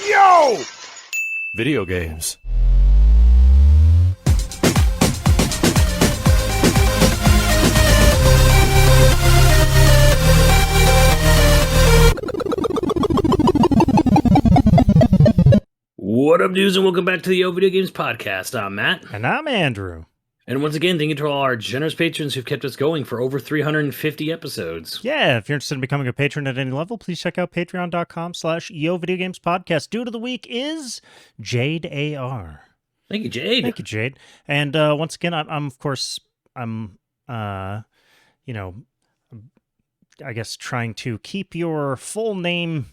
Yo! Video games. What up, dudes, and welcome back to the YoVideogames podcast. I'm Matt. And I'm Andrew. And once again, thank you to all our generous patrons who've kept us going for over 350 episodes. Yeah, if you're interested in becoming a patron at any level, please check out patreon.com/YoVideogamespodcast. Dude of the week is Jade AR. Thank you, Jade. Thank you, Jade. And once again, I'm I guess trying to keep your full name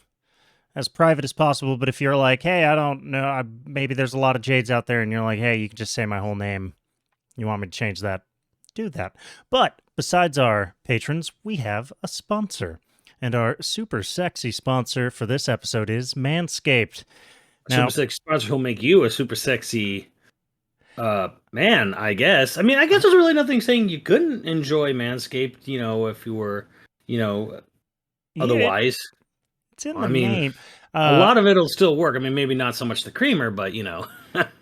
as private as possible. But if you're like, hey, I don't know, maybe there's a lot of Jades out there, and you're like, hey, you can just say my whole name. You want me to change that? Do that. But besides our patrons, we have a sponsor. And our super sexy sponsor for this episode is Manscaped. Now, super sexy sponsor who'll make you a super sexy man, I guess. I mean, I guess there's really nothing saying you couldn't enjoy Manscaped, if you were, otherwise. It's in the name. A lot of it'll still work. I mean, maybe not so much the creamer, but,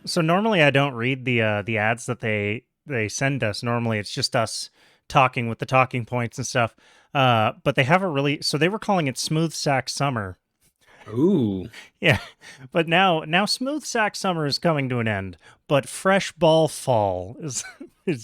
So normally I don't read the ads that they send us. Normally it's just us talking with the talking points and stuff. But they have so they were calling it Smooth Sack Summer. Ooh. Yeah. But now Smooth Sack Summer is coming to an end. But Fresh Ball Fall is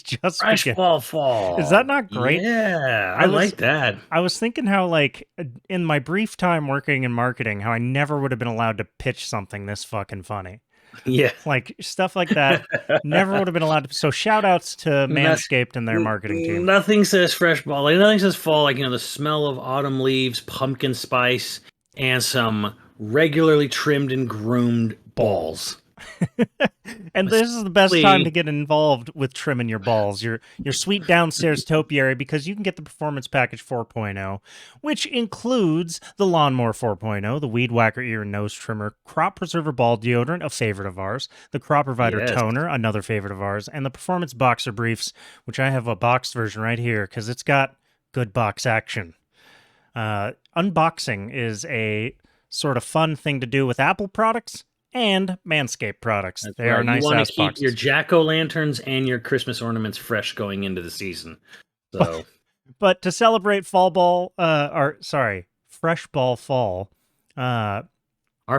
just Fresh Ball Fall. Is that not great? Yeah, I like that. I was thinking how, like, in my brief time working in marketing, how I never would have been allowed to pitch something this fucking funny. Yeah. Like, stuff like that never would have been allowed to. So shout outs to Manscaped and their marketing team. Nothing says fresh ball. Like, nothing says fall. Like, the smell of autumn leaves, pumpkin spice, and some regularly trimmed and groomed balls. And this is the best time to get involved with trimming your balls, your sweet downstairs topiary, because you can get the Performance Package 4.0, which includes the Lawnmower 4.0, the Weed Whacker ear and nose trimmer, Crop Preserver ball deodorant, a favorite of ours, the Crop Provider toner, another favorite of ours, and the Performance Boxer briefs, which I have a boxed version right here because it's got good box action. Unboxing is a sort of fun thing to do with Apple products and Manscaped products. They are nice ass boxes. You want to keep your jack-o'-lanterns and your Christmas ornaments fresh going into the season. So, but to celebrate Fresh Ball Fall, our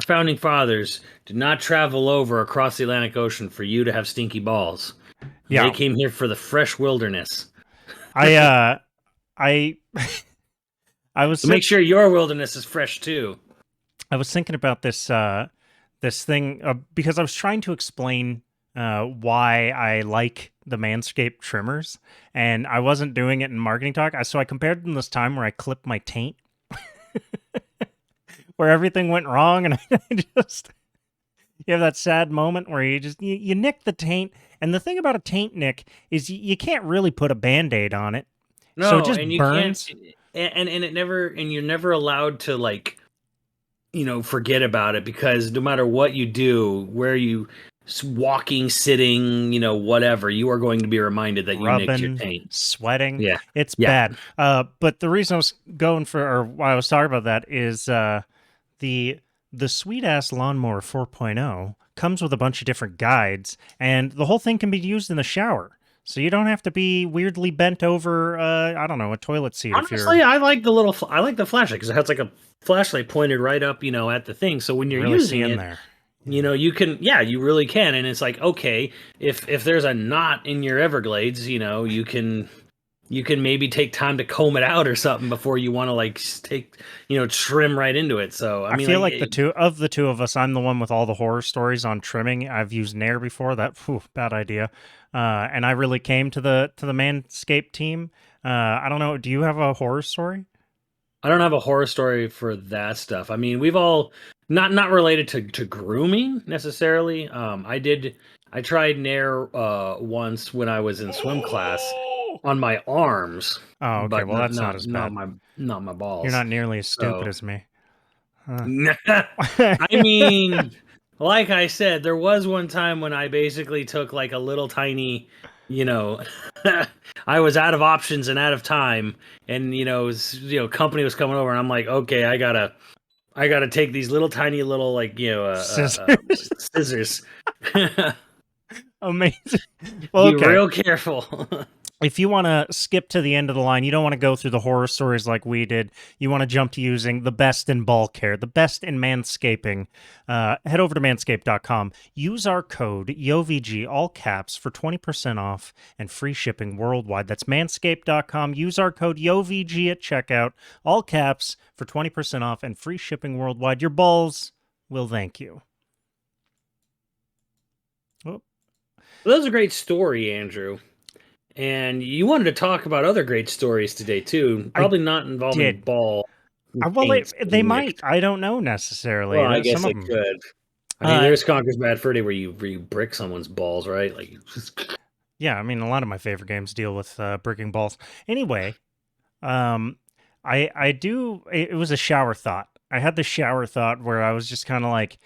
founding fathers did not travel over across the Atlantic Ocean for you to have stinky balls. Yeah. They came here for the fresh wilderness. I was to make sure your wilderness is fresh too. I was thinking about this thing because I was trying to explain why I like the Manscaped trimmers, and I wasn't doing it in marketing talk. So I compared them this time where I clipped my taint, where everything went wrong, and I just you have that sad moment where you nick the taint, and the thing about a taint nick is you can't really put a Band-Aid on it, so it just burns. And you're never allowed to, like, forget about it, because no matter what you do, where you walking, sitting, whatever, you are going to be reminded that you nicked your paint. Sweating. Yeah. It's bad. But the reason I was why I was talking about that is the sweet ass Lawnmower 4.0 comes with a bunch of different guides, and the whole thing can be used in the shower. So you don't have to be weirdly bent over, I don't know, a toilet seat. Honestly, I like the flashlight, because it has like a flashlight pointed right up, at the thing. So when you're really using it, there. You can, you really can. And it's like, okay, if there's a knot in your Everglades, you can maybe take time to comb it out or something before you want to, like, take, trim right into it. So I mean, feel like the two of us, I'm the one with all the horror stories on trimming. I've used NieR before. Bad idea. And I really came to the Manscaped team. I don't know. Do you have a horror story? I don't have a horror story for that stuff. I mean, we've all not related to grooming necessarily. I tried NieR once when I was in swim class on my arms. Oh, okay. But that's not as bad. Not my balls. You're not nearly as stupid as me. I mean, like I said, there was one time when I basically took, like, a little tiny, I was out of options and out of time, and company was coming over, and I'm like, okay, I gotta I got to take these little tiny little Scissors. scissors. Amazing. Well, Be okay. real careful. If you want to skip to the end of the line, you don't want to go through the horror stories like we did. You want to jump to using the best in ball care, the best in manscaping. Head over to manscaped.com. Use our code YoVG, all caps, for 20% off and free shipping worldwide. That's manscaped.com. Use our code YoVG at checkout, all caps, for 20% off and free shipping worldwide. Your balls will thank you. Well, that was a great story, Andrew. And you wanted to talk about other great stories today too. Probably not involving ball. Well, they might. I don't know necessarily. Well, I guess some they of them could. I mean, there's Conker's Bad Fur Day where you brick someone's balls, right? Like, yeah. I mean, a lot of my favorite games deal with bricking balls. Anyway, I do. It was a shower thought. I had the shower thought where I was just kind of like,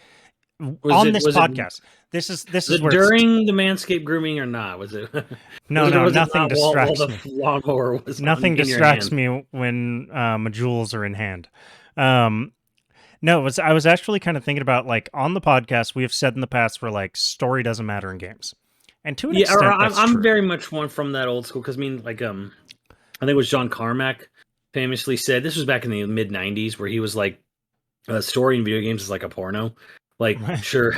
this podcast. This is where during the Manscaped grooming or not? Was it? No, nothing distracts while me. The lawnmower was nothing distracts me when my jewels are in hand. No, I was actually kind of thinking about, like, on the podcast we have said in the past where, like, story doesn't matter in games, and to an extent, I'm very much one from that old school, because I mean, like, I think it was John Carmack famously said, this was back in the mid '90s, where he was like, story in video games is like a porno. Like, sure,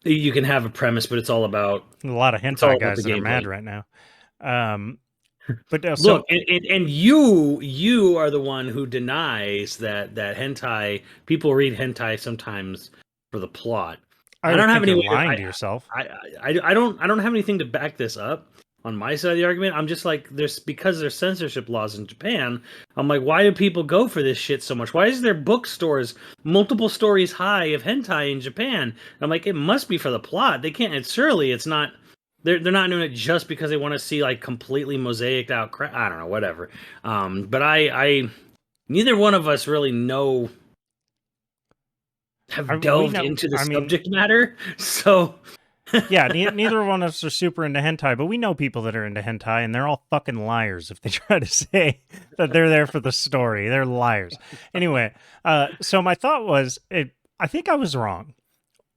you can have a premise, but it's all about a lot of hentai guys that are mad right now. But look, and you are the one who denies that hentai, people read hentai sometimes for the plot. I don't have any lying to yourself. I don't have anything to back this up on my side of the argument. I'm just like, because there's censorship laws in Japan. I'm like, why do people go for this shit so much? Why is there bookstores multiple stories high of hentai in Japan? I'm like, it must be for the plot. They can't. It's not. They're not doing it just because they want to see, like, completely mosaiced out crap. I don't know, whatever. But I neither one of us really have delved into the subject matter. So yeah, neither one of us are super into hentai, but we know people that are into hentai, and they're all fucking liars if they try to say that they're there for the story. They're liars. Anyway, so my thought was, I think I was wrong.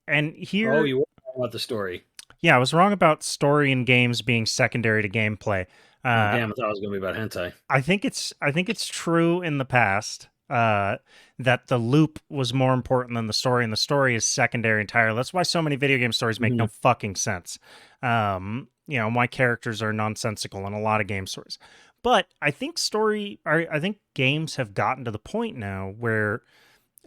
And here... Oh, you were wrong about the story. Yeah, I was wrong about story in games being secondary to gameplay. Damn, I thought it was going to be about hentai. I think it's true in the past that the loop was more important than the story, and the story is secondary entirely. That's why so many video game stories make no fucking sense. Why characters are nonsensical in a lot of game stories. But I think I think games have gotten to the point now where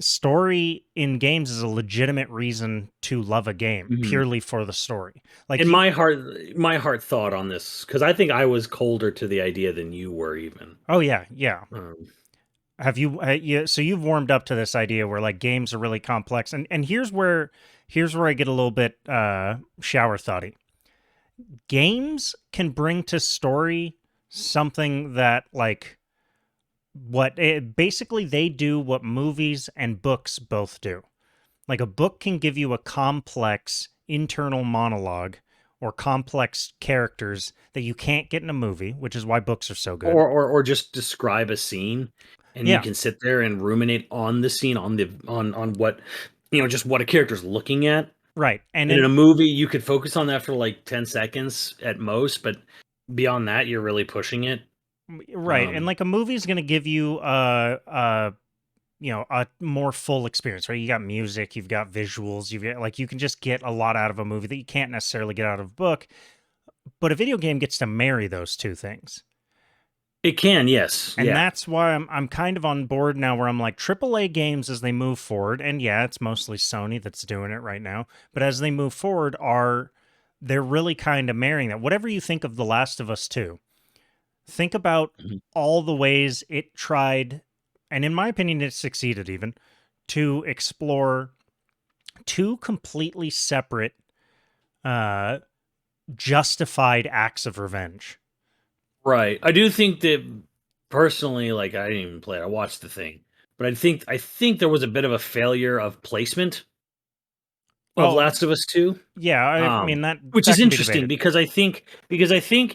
story in games is a legitimate reason to love a game purely for the story. Like, and my heart thought on this, because I think I was colder to the idea than you were even. Oh yeah. Have you? So you've warmed up to this idea where, like, games are really complex, and here's where I get a little bit shower thoughty. Games can bring to story something that, like, basically they do what movies and books both do. Like, a book can give you a complex internal monologue or complex characters that you can't get in a movie, which is why books are so good. Or just describe a scene, and you can sit there and ruminate on the scene, on what, just what a character's looking at. Right. And in a movie, you could focus on that for like 10 seconds at most, but beyond that, you're really pushing it. Right. And like, a movie is going to give you a more full experience, right? You got music, you've got visuals, you can just get a lot out of a movie that you can't necessarily get out of a book. But a video game gets to marry those two things. It can, yes. And that's why I'm kind of on board now, where I'm like, AAA games as they move forward, and yeah, it's mostly Sony that's doing it right now, but as they move forward, they're really kind of marrying that. Whatever you think of The Last of Us 2, think about all the ways it tried, and in my opinion, it succeeded even, to explore two completely separate, justified acts of revenge. Right. I do think that, personally, like, I didn't even play it. I watched the thing. But I think there was a bit of a failure of placement of Last of Us 2. Yeah, I mean, which is interesting, because I think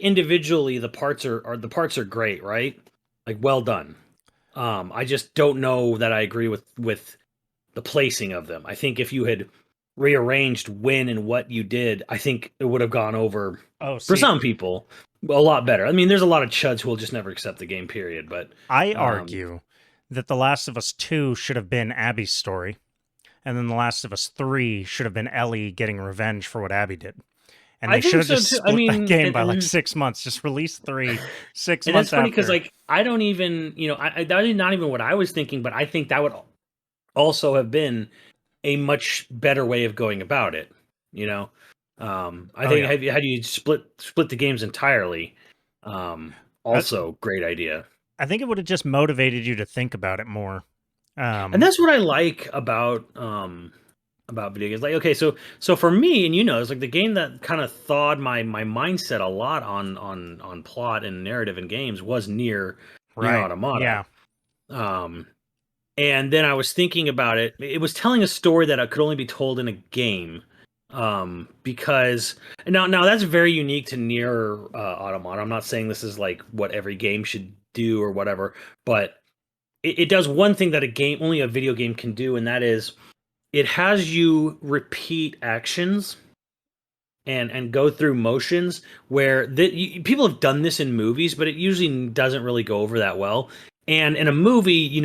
individually the parts are great, right? Like, well done. I just don't know that I agree with the placing of them. I think if you had rearranged when and what you did, I think it would have gone over for some people a lot better. I mean, there's a lot of chuds who will just never accept the game, period. But I argue that The Last of Us 2 should have been Abby's story, and then The Last of Us 3 should have been Ellie getting revenge for what Abby did. And they should have just split that game by like 6 months. Just release 3 6 and months that's funny after. because like I don't even, that is not even what I was thinking, but I think that would also have been a much better way of going about it. I think had you split the games entirely, also great idea. I think it would have just motivated you to think about it more. And that's what I like about video games. Like, okay, so for me, and it's like the game that kind of thawed my mindset a lot on plot and narrative in games was NieR Automata. Yeah. And then I was thinking about it. It was telling a story that could only be told in a game. Because now that's very unique to NieR Automata. I'm not saying this is like what every game should do or whatever, but it does one thing that only a video game can do, and that is it has you repeat actions and go through motions where people have done this in movies, but it usually doesn't really go over that well. And in a movie, you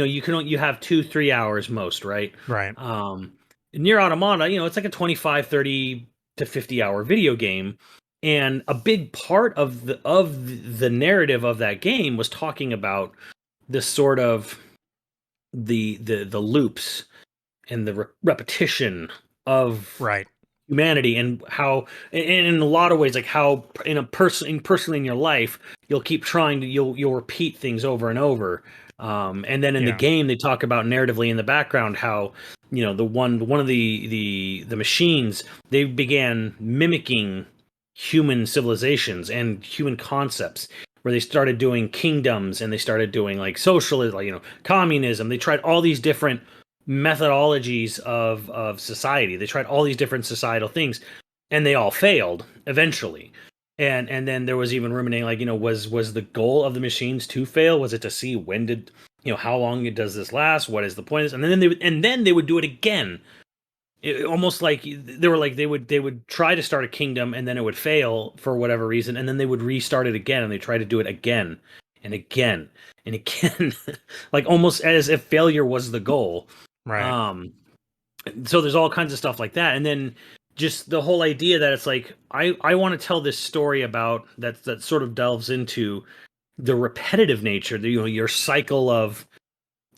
have 2-3 hours most, right? Right. NieR Automata, it's like a 25, 30 to 50 hour video game. And a big part of the narrative of that game was talking about the sort of the loops and the repetition of humanity, and how, and in a lot of ways, like how personally in your life, you'll keep trying to you'll repeat things over and over. And then in the game, they talk about narratively in the background how one of the machines, they began mimicking human civilizations and human concepts, where they started doing kingdoms and they started doing like socialism, like communism. They tried all these different methodologies of society. They tried all these different societal things, and they all failed eventually. And then there was even ruminating, like, was the goal of the machines to fail? Was it to see when did, how long does this last? What is the point of this? And then they would do it again. Almost like they would try to start a kingdom, and then it would fail for whatever reason, and then they would restart it again, and they try to do it again and again and again, like almost as if failure was the goal. Right. So there's all kinds of stuff like that, and then just the whole idea that it's like I want to tell this story about that sort of delves into the repetitive nature, your cycle of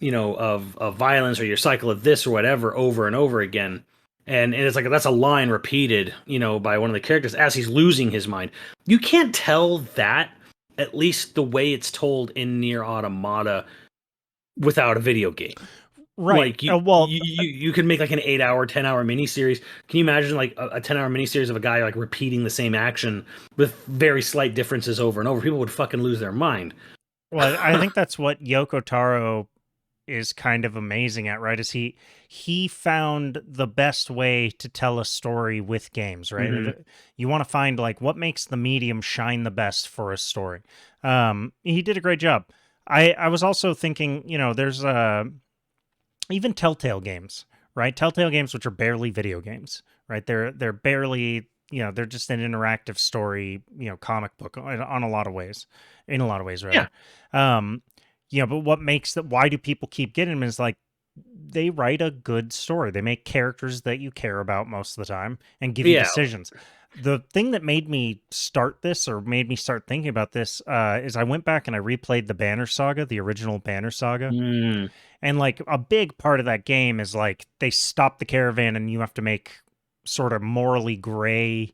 of violence, or your cycle of this or whatever over and over again. And it's like that's a line repeated, by one of the characters as he's losing his mind. You can't tell that, at least the way it's told in NieR Automata, without a video game. Right. Like you could make like an 8-hour, 10-hour miniseries. Can you imagine like a 10-hour miniseries of a guy like repeating the same action with very slight differences over and over? People would fucking lose their mind. Well, I think that's what Yoko Taro is kind of amazing at, right? Is he found the best way to tell a story with games, right? Mm-hmm. You want to find like what makes the medium shine the best for a story. He did a great job. I was also thinking, there's even Telltale games, right? Telltale games, which are barely video games, right? They're barely, they're just an interactive story, comic book on a lot of ways, in a lot of ways, rather. Yeah. But what makes that? Why do people keep getting them? Is like they write a good story. They make characters that you care about most of the time and give you decisions. The thing that made me start this, or made me start thinking about this, is I went back and I replayed the Banner Saga, the original Banner Saga. And like a big part of that game is like they stop the caravan and you have to make sort of morally gray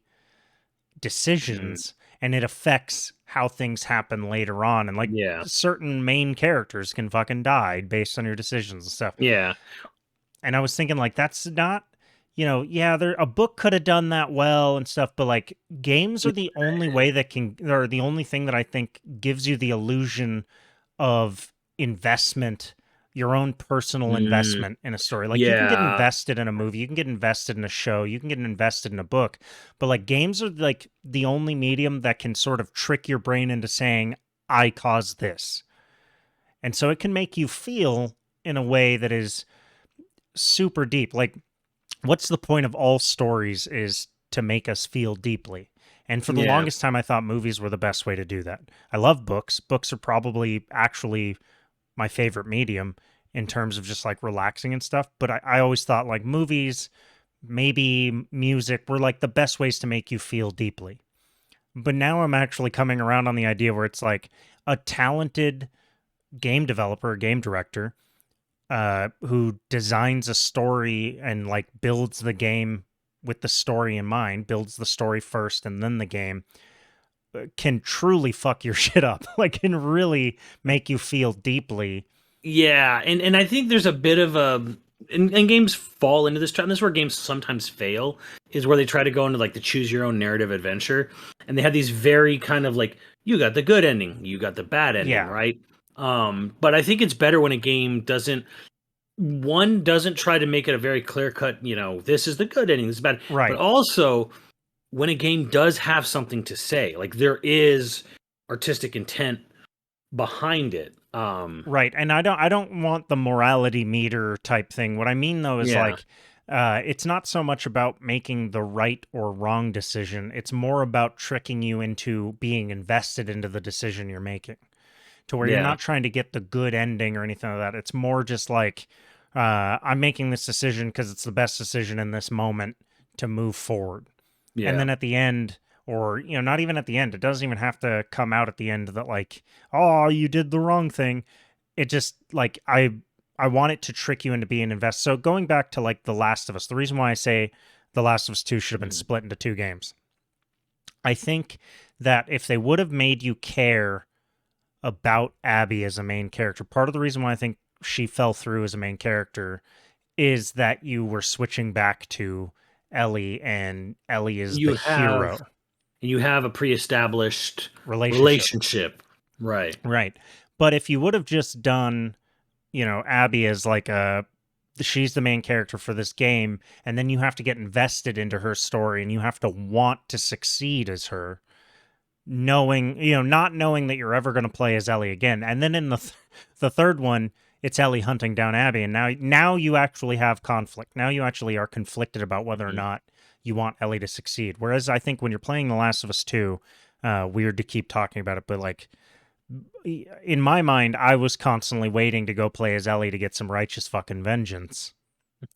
decisions, and it affects how things happen later on. And like certain main characters can fucking die based on your decisions and stuff. Yeah. And I was thinking like that's not, a book could have done that well and stuff, but like games are the only way that or the only thing that I think gives you the illusion of investment, your own personal investment in a story. Like you can get invested in a movie, you can get invested in a show, you can get invested in a book, but like games are like the only medium that can sort of trick your brain into saying, I caused this. And so it can make you feel in a way that is super deep. Like, what's the point of all stories is to make us feel deeply. And for the Yeah. longest time, I thought movies were the best way to do that. I love books. Books are probably actually my favorite medium in terms of just like relaxing and stuff. But I always thought like movies, maybe music were like the best ways to make you feel deeply. But now I'm actually coming around on the idea where it's like a talented game developer, game director, who designs a story and like builds the game with the story in mind, builds the story first and then the game, can truly fuck your shit up. Like, can really make you feel deeply. Yeah, and I think there's a bit of a and games fall into this trap. And this is where games sometimes fail, is where they try to go into like the choose your own narrative adventure, and they have these very kind of like, you got the good ending, you got the bad ending, Yeah. right? But I think it's better when a game doesn't try to make it a very clear cut, this is the good ending, this is bad, Right. but also when a game does have something to say, like there is artistic intent behind it. Right. And I don't want the morality meter type thing. What I mean though is Yeah. like it's not so much about making the right or wrong decision. It's more about tricking you into being invested into the decision you're making. To where you're Yeah. not trying to get the good ending or anything like that. It's more just like I'm making this decision because it's the best decision in this moment to move forward. Yeah. And then at the end, or not even at the end, it doesn't even have to come out at the end that like, oh, you did the wrong thing. It just like I want it to trick you into being invested. So going back to like The Last of Us, the reason why I say The Last of Us 2 should have been split into 2 games. I think that if they would have made you care about Abby as a main character, part of the reason why I think she fell through as a main character is that you were switching back to Ellie, and Ellie is the hero. You have a pre-established relationship. Right. Right. But if you would have just done, Abby as like she's the main character for this game, and then you have to get invested into her story and you have to want to succeed as her, knowing, not knowing that you're ever going to play as Ellie again. And then in the third one, it's Ellie hunting down Abby, and now you actually have conflict. Now you actually are conflicted about whether or not you want Ellie to succeed. Whereas I think when you're playing The Last of Us 2, weird to keep talking about it, but like in my mind, I was constantly waiting to go play as Ellie to get some righteous fucking vengeance.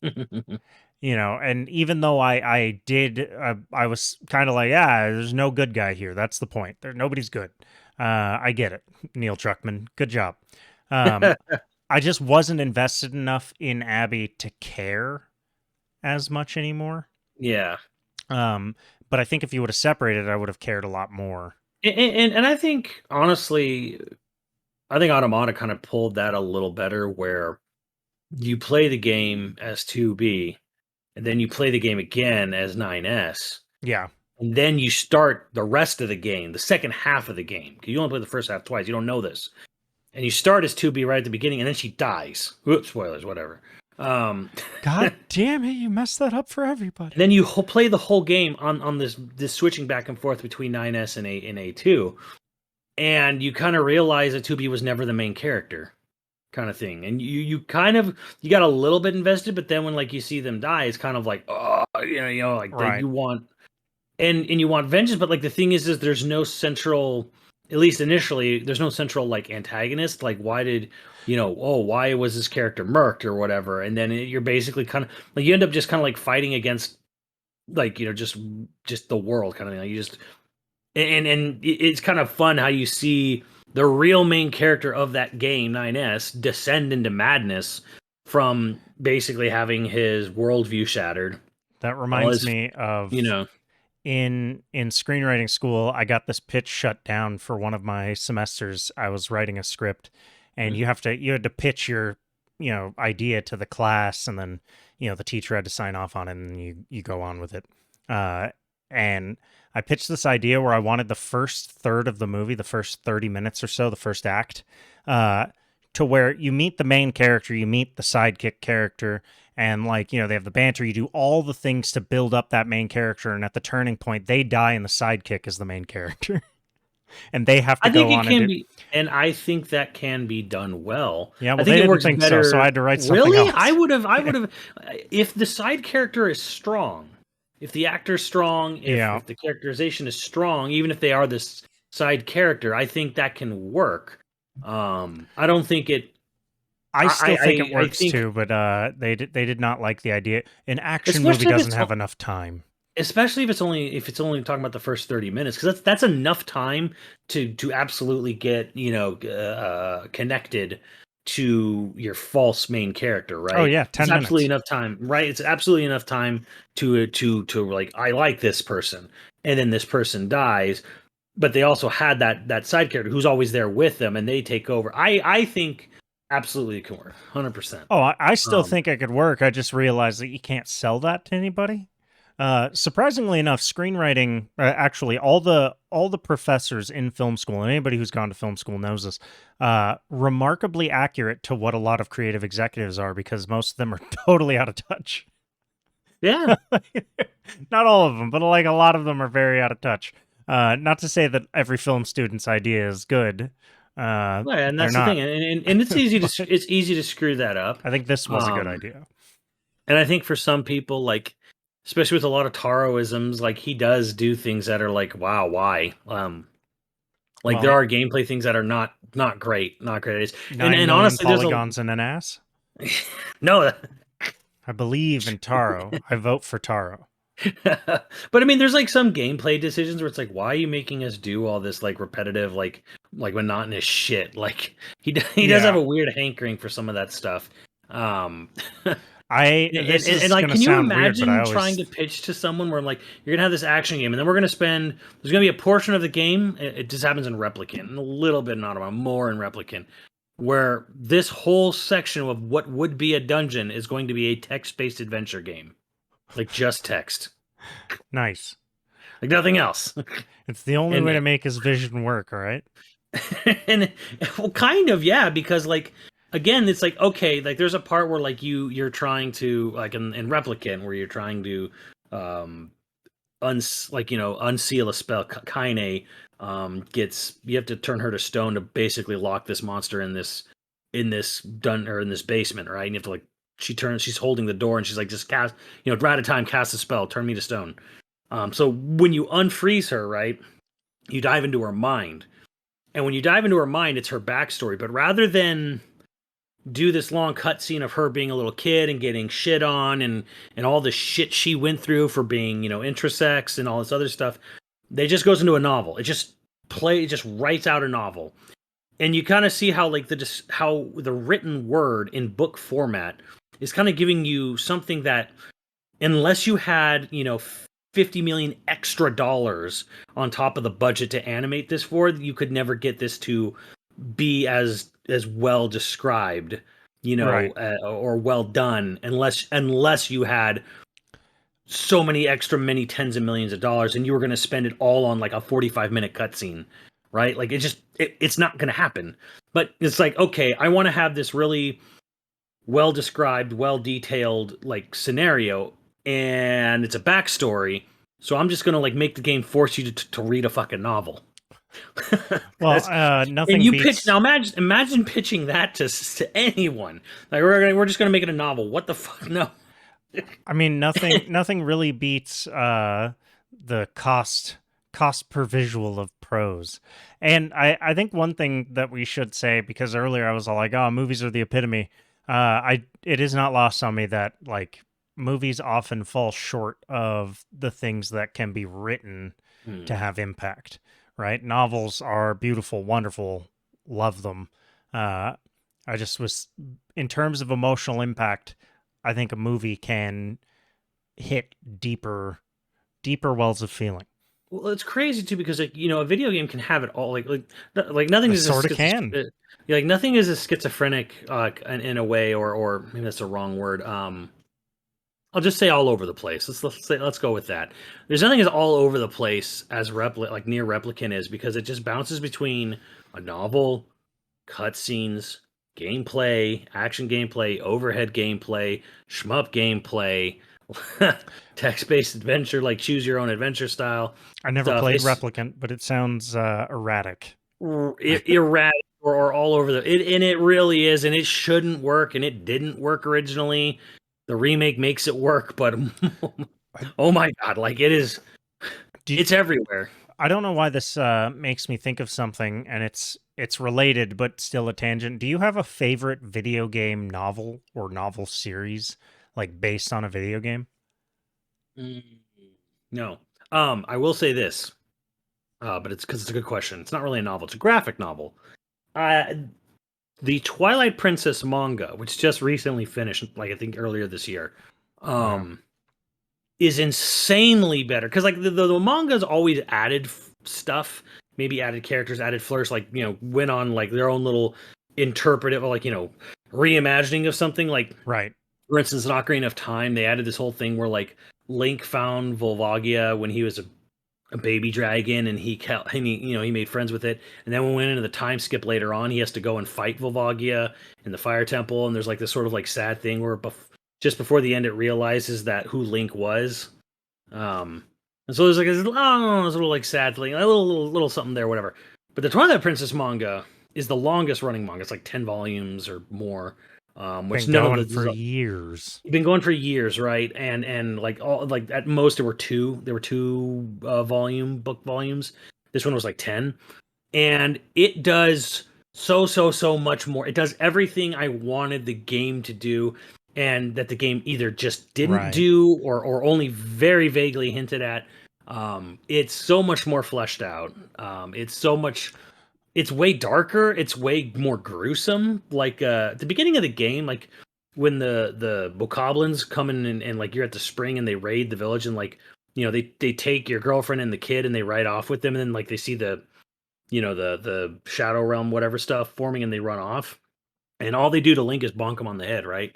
And even though I did, I was kind of like, there's no good guy here. That's the point. Nobody's good. I get it, Neil Druckmann. Good job. I just wasn't invested enough in Abby to care as much anymore. Yeah. But I think if you would have separated, I would have cared a lot more. And I think, honestly, Automata kind of pulled that a little better, where you play the game as 2B, and then you play the game again as 9S. Yeah. And then you start the rest of the game, the second half of the game, because you only play the first half twice. You don't know this. And you start as 2B right at the beginning, and then she dies. Oops, spoilers, whatever. God damn it, you messed that up for everybody. And then you play the whole game on this switching back and forth between 9S and A2. And you kind of realize that 2B was never the main character, kind of thing. And you got a little bit invested, but then when like you see them die, it's kind of like, oh, like right. you want and you want vengeance, but like the thing is there's no central, at least initially, there's no central like antagonist. Like, why did why was this character murked or whatever? And then you're basically kind of like, you end up just kind of like fighting against like, just the world kind of thing. Like you just and it's kind of fun how you see the real main character of that game, 9S, descend into madness from basically having his worldview shattered. That reminds me of in screenwriting school, I got this pitch shut down for one of my semesters. I was writing a script, and you had to pitch your idea to the class, and then the teacher had to sign off on it, and you go on with it. And I pitched this idea where I wanted the first third of the movie, the first 30 minutes or so, the first act, to where you meet the main character, you meet the sidekick character, and like, they have the banter, you do all the things to build up that main character, and at the turning point, they die and the sidekick is the main character. and they have to I think go it on and can do. be, and I think that can be done well. Yeah, I well, think they it didn't works think better. so I had to write something Really? else. I would have. If the side character is strong, if the actor's strong, Yeah. if the characterization is strong, even if they are this side character, I think that can work. I don't think it. I still think it I works think, too, but they did not like the idea. An action movie especially if doesn't it's have enough time. especially if it's only talking about the first 30 minutes, because that's enough time to absolutely get connected to your false main character, Oh right? yeah, It's 10 absolutely minutes. enough time, right? It's absolutely enough time to like, I like this person, and then this person dies, but they also had that side character who's always there with them, and they take over. I think absolutely it can work 100%. Oh, I still um think it could work. I just realized that you can't sell that to anybody. Surprisingly enough, screenwriting, actually, all the professors in film school, and anybody who's gone to film school knows this, remarkably accurate to what a lot of creative executives are, because most of them are totally out of touch. yeah. Not all of them, but like a lot of them are very out of touch. Not to say that every film student's idea is good. Well, and They're that's the not. thing, and it's easy to But it's easy to screw that up. I think this was a good Um, idea. and I think for some people, like, especially with a lot of Taroisms, like, he does do things that are like, wow, why? Like, Well, there are gameplay things that are not great, not great. And 9 million honestly, there's a polygons in an ass. no. I believe in Taro. I vote for Taro. But I mean, there's like some gameplay decisions where it's like, why are you making us do all this like repetitive, like monotonous shit? Like, he does have Yeah. a weird hankering for some of that stuff. Um, This and is like, gonna can you sound weird, but I imagine trying always to pitch to someone where I'm like, you're gonna have this action game, and then we're gonna spend, there's gonna be a portion of the game. It just happens in Replicant, and a little bit in Automata, more in Replicant, where this whole section of what would be a dungeon is going to be a text-based adventure game, like just text, nice. like nothing else. It's the only and way to make his vision work, all right? and well, kind of, yeah, because like, again, it's like, okay, like there's a part where like you're trying to, like, in Replicant, where you're trying to unseal a spell. Kaine gets, you have to turn her to stone to basically lock this monster in this in this basement, right? And you have to, like, she's holding the door, and she's like, just cast, right at time, cast a spell, turn me to stone. So when you unfreeze her, right, you dive into her mind. And when you dive into her mind, it's her backstory. But rather than do this long cutscene of her being a little kid and getting shit on, and all the shit she went through for being, intersex and all this other stuff, they just goes into a novel. It just writes out a novel. And you kind of see how, like, how the written word in book format is kind of giving you something that, unless you had, 50 million extra dollars on top of the budget to animate this for, you could never get this to be as well described, Right. or well done, unless you had so many tens of millions of dollars, and you were going to spend it all on like a 45-minute cutscene, right? Like, it's not going to happen. But it's like, okay, I want to have this really well described, well detailed, like, scenario, and it's a backstory. So I'm just gonna, like, make the game force you to read a fucking novel. Well, And nothing you pitch, beats. now, imagine pitching that to anyone. Like, we're just gonna make it a novel. What the fuck? No. I mean, nothing really beats the cost per visual of prose. And I think one thing that we should say, because earlier I was all like, oh, movies are the epitome. It is not lost on me that, like, movies often fall short of the things that can be written to have impact, right? Novels are beautiful, wonderful, love them. I just was, in terms of emotional impact, I think a movie can hit deeper wells of feeling. Well, it's crazy too, because, like, a video game can have it all. Like nothing It is sort of can. like, nothing is a schizophrenic, in a way, or maybe that's the wrong word. I'll just say all over the place. Let's go with that. There's nothing is all over the place as like NieR Replicant is, because it just bounces between a novel, cutscenes, gameplay, action gameplay, overhead gameplay, shmup gameplay, text-based adventure, like choose your own adventure style I never stuff. played It's Replicant, but it sounds erratic. erratic or all over and it really is, and it shouldn't work, and it didn't work originally. The remake makes it work, but oh my god, like it's everywhere. I don't know why this makes me think of something, and it's related but still a tangent. Do you have a favorite video game novel or novel series, like based on a video game? No. I will say this, but it's because it's a good question. It's not really a novel; it's a graphic novel. Uh, the Twilight Princess manga, which just recently finished, like I think earlier this year, is insanely better. Because like the manga's always added stuff, maybe added characters, added flourishes, like went on like their own little interpretive, like reimagining of something. Like right. For instance, in Ocarina of Time, they added this whole thing where like Link found Volvagia when he was a baby dragon, and he made friends with it. And then when we went into the time skip later on, he has to go and fight Volvagia in the Fire Temple. And there's like this sort of like sad thing where just before the end, it realizes that who Link was. And so there's like this little like sad thing, a little something there, whatever. But the Twilight Princess manga is the longest running manga. It's like 10 volumes or more. Which been none going of the for years. Been going for years, right? And like at most there were two. There were two book volumes. This one was like 10, and it does so much more. It does everything I wanted the game to do, and that the game either just didn't do or only very vaguely hinted at. It's so much more fleshed out. It's way darker. It's way more gruesome. Like at the beginning of the game, like when the bokoblins come in and like you're at the spring and they raid the village, and like they take your girlfriend and the kid and they ride off with them, and then like they see the the shadow realm whatever stuff forming, and they run off, and all they do to Link is bonk him on the head, right?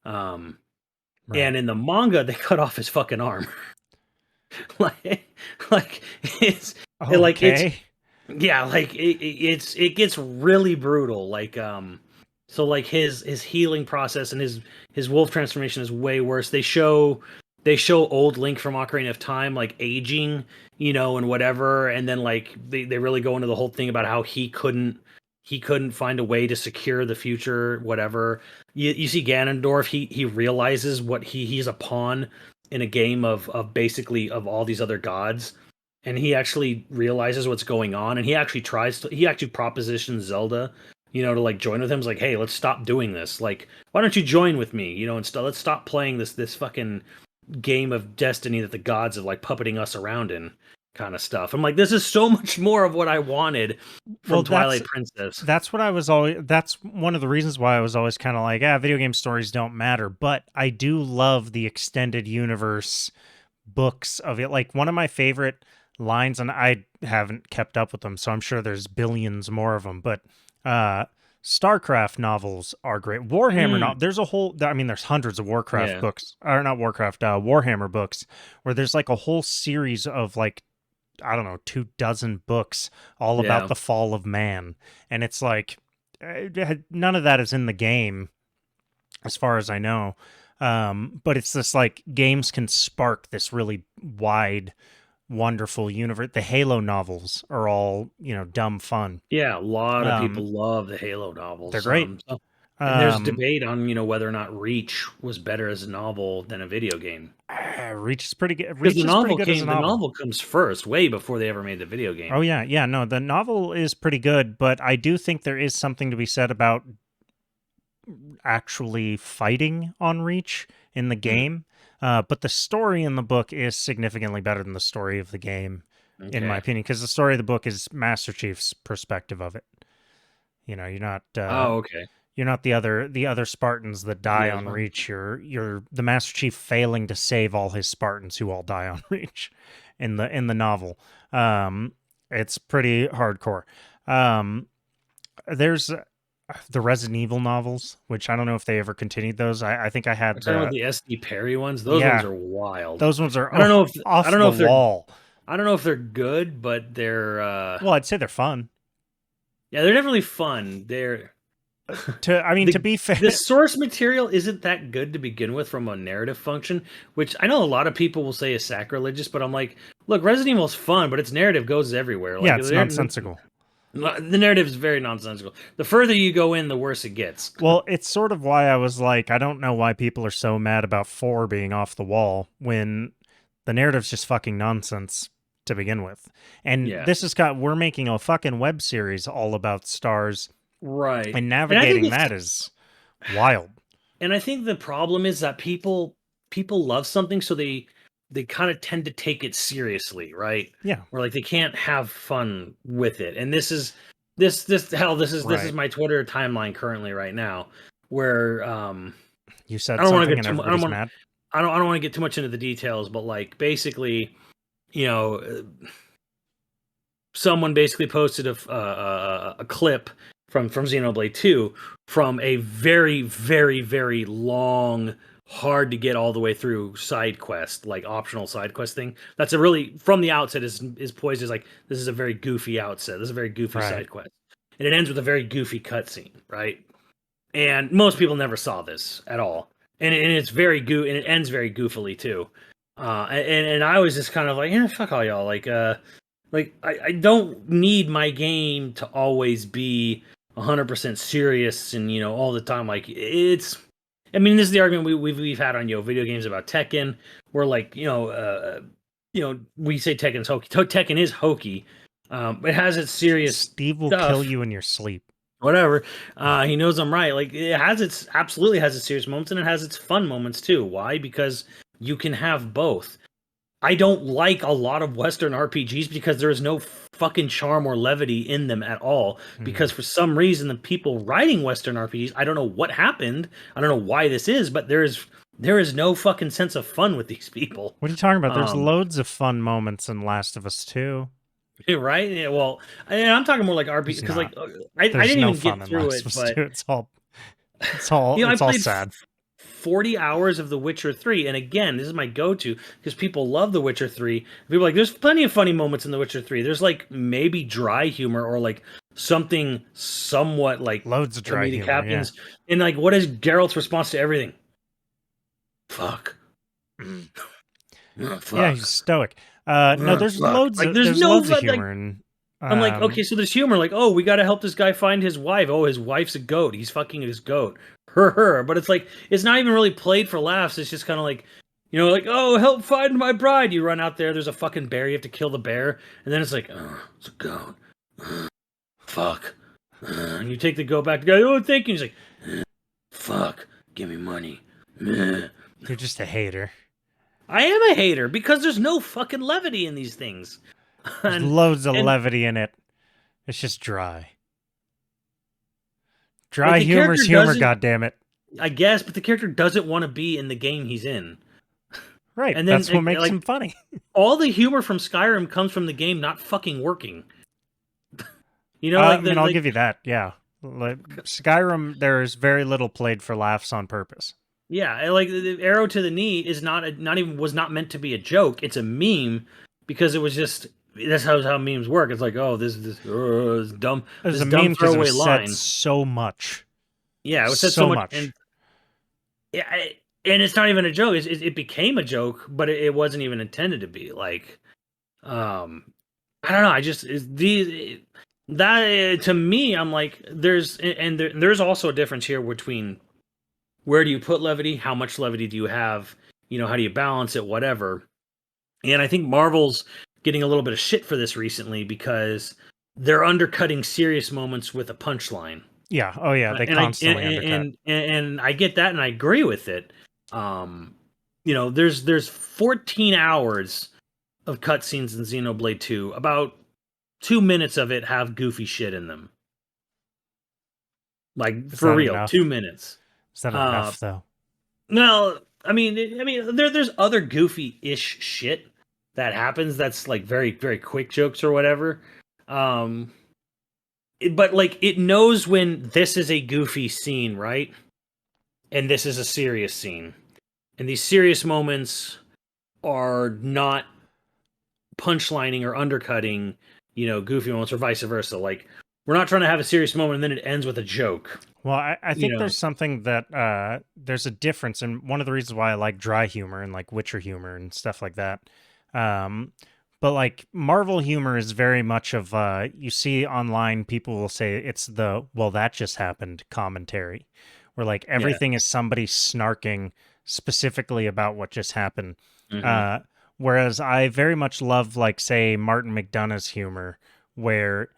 And in the manga they cut off his fucking arm. like it's like it's yeah, like it gets really brutal. Like so like his healing process and his wolf transformation is way worse. They show old Link from Ocarina of Time like aging, and whatever, and then like they really go into the whole thing about how he couldn't find a way to secure the future, whatever. You see Ganondorf, he realizes what he's a pawn in a game of basically of all these other gods, and he actually realizes what's going on, and he actually propositions Zelda, to like join with him. It's like, hey, let's stop doing this. Like, why don't you join with me? And let's stop playing this fucking game of destiny that the gods have like puppeting us around in, kind of stuff. I'm like, this is so much more of what I wanted from Twilight Princess. That's what I was always. That's one of the reasons why I was always kind of like, video game stories don't matter. But I do love the extended universe books of it. Like one of my favorite lines, and I haven't kept up with them, so I'm sure there's billions more of them, but StarCraft novels are great. Warhammer there's a whole, I mean, there's hundreds of Warcraft books, or not Warcraft, Warhammer books, where there's like a whole series of like, I don't know, 24 books all about the fall of man. And it's like, none of that is in the game, as far as I know. But it's this like, games can spark this really wide, wonderful universe. The Halo novels are all, dumb fun. Yeah, a lot of people love the Halo novels. They're great. And there's debate on, whether or not Reach was better as a novel than a video game. Reach is pretty good. Reach the novel comes first, way before they ever made the video game. Oh yeah, no, the novel is pretty good, but I do think there is something to be said about actually fighting on Reach in the game. But the story in the book is significantly better than the story of the game, in my opinion, because the story of the book is Master Chief's perspective of it. You're not. You're not the other Spartans that die on Reach. You're the Master Chief failing to save all his Spartans who all die on Reach in the novel. It's pretty hardcore. There's the Resident Evil novels, which I don't know if they ever continued those. I think I had the S.D. Perry ones. Those ones are wild. Those ones are I don't know if they're wall. I don't know if they're good, but they're well, I'd say they're fun. Yeah, they're definitely fun. to be fair, the source material isn't that good to begin with from a narrative function, which I know a lot of people will say is sacrilegious, but I'm like, look, Resident Evil's fun, but its narrative goes everywhere. Like, yeah, it's nonsensical. The narrative is very nonsensical. The further you go in, the worse it gets. Well, it's sort of why I was like, I don't know why people are so mad about 4 being off the wall when the narrative's just fucking nonsense to begin with. And we're making a fucking web series all about stars. Right. And navigating that is wild. And I think the problem is that people love something, so they kind of tend to take it seriously, right? Yeah. Or like they can't have fun with it. And this is my Twitter timeline currently right now, where you said something and everybody's mad. I don't want to get too much into the details, but like basically, you know, someone basically posted a clip from Xenoblade 2 from a very, very, very long, hard to get all the way through side quest, like optional side quest thing. That's a really, from the outset, is poised as like, this is a very goofy outset. This is a very goofy side quest. And it ends with a very goofy cutscene, right? And most people never saw this at all. And it's very and it ends very goofily too. And I was just kind of like, fuck all y'all. Like I don't need my game to always be 100% serious and, you know, all the time. Like this is the argument we've had on YoVideogames about Tekken, where like, we say Tekken's hokey. Tekken is hokey. It has its serious Steve will stuff. Kill you in your sleep. Whatever. He knows I'm right. Like it absolutely has its serious moments, and it has its fun moments too. Why? Because you can have both. I don't like a lot of Western RPGs because there is no fucking charm or levity in them at all. Because for some reason, the people writing Western RPGs, I don't know what happened. I don't know why this is, but there is no fucking sense of fun with these people. What are you talking about? There's loads of fun moments in Last of Us 2. Right? Yeah, well, I'm talking more like RPGs because like I didn't even get through it, but it's all I played sad. 40 hours of The Witcher 3, and again, this is my go-to because people love The Witcher 3. People are like, there's plenty of funny moments in The Witcher 3. There's like maybe dry humor or like something somewhat like loads of dry humor. Happens. Yeah. And like, what is Geralt's response to everything? Fuck. Fuck. Yeah, he's stoic. No, there's loads. Like, there's loads of humor. Like, I'm like, okay, so there's humor. Like, oh, we got to help this guy find his wife. Oh, his wife's a goat. He's fucking his goat. Her. But it's like, it's not even really played for laughs. It's just kind of like, you know, like, oh, help find my bride. You run out there. There's a fucking bear. You have to kill the bear. And then it's like, oh, it's a goat. Fuck. And you take the goat back. The guy, oh, thank you. He's like, fuck. Give me money. You're just a hater. I am a hater because there's no fucking levity in these things. There's loads of levity in it. It's just dry. Dry humor's humor, goddammit. I guess, but the character doesn't want to be in the game he's in. Right, and then, that's what makes him funny. All the humor from Skyrim comes from the game not fucking working. You know, I'll give you that, yeah. Like, Skyrim, there's very little played for laughs on purpose. Yeah, like the arrow to the knee is was not meant to be a joke. It's a meme because it was just that's how memes work. It's like, oh, this dumb. It was this a dumb meme because it was line. said so much. Yeah, it was said so much. And it's not even a joke. It became a joke, but it wasn't even intended to be. Like, I don't know. That to me, I'm like, there's also a difference here between where do you put levity, how much levity do you have, you know, how do you balance it, whatever. And I think Marvel's getting a little bit of shit for this recently because they're undercutting serious moments with a punchline. Yeah. Oh yeah. They constantly undercut. And I get that, and I agree with it. You know, there's 14 hours of cutscenes in Xenoblade 2. About 2 minutes of it have goofy shit in them. Like, for real, enough? 2 minutes. Is that enough, though? No, I mean, there's other goofy-ish shit that happens that's like very, very quick jokes or whatever. But like, it knows when this is a goofy scene, right? And this is a serious scene. And these serious moments are not punchlining or undercutting, you know, goofy moments or vice versa. Like, we're not trying to have a serious moment and then it ends with a joke. Well, I You think know, there's something that there's a difference, and one of the reasons why I like dry humor and like Witcher humor and stuff like that. Um, but like Marvel humor is very much of you see online people will say it's the well that just happened commentary, where like yeah. everything is somebody snarking specifically about what just happened. Hmm. Uh, Whereas I very much love like say Martin McDonagh's humor, where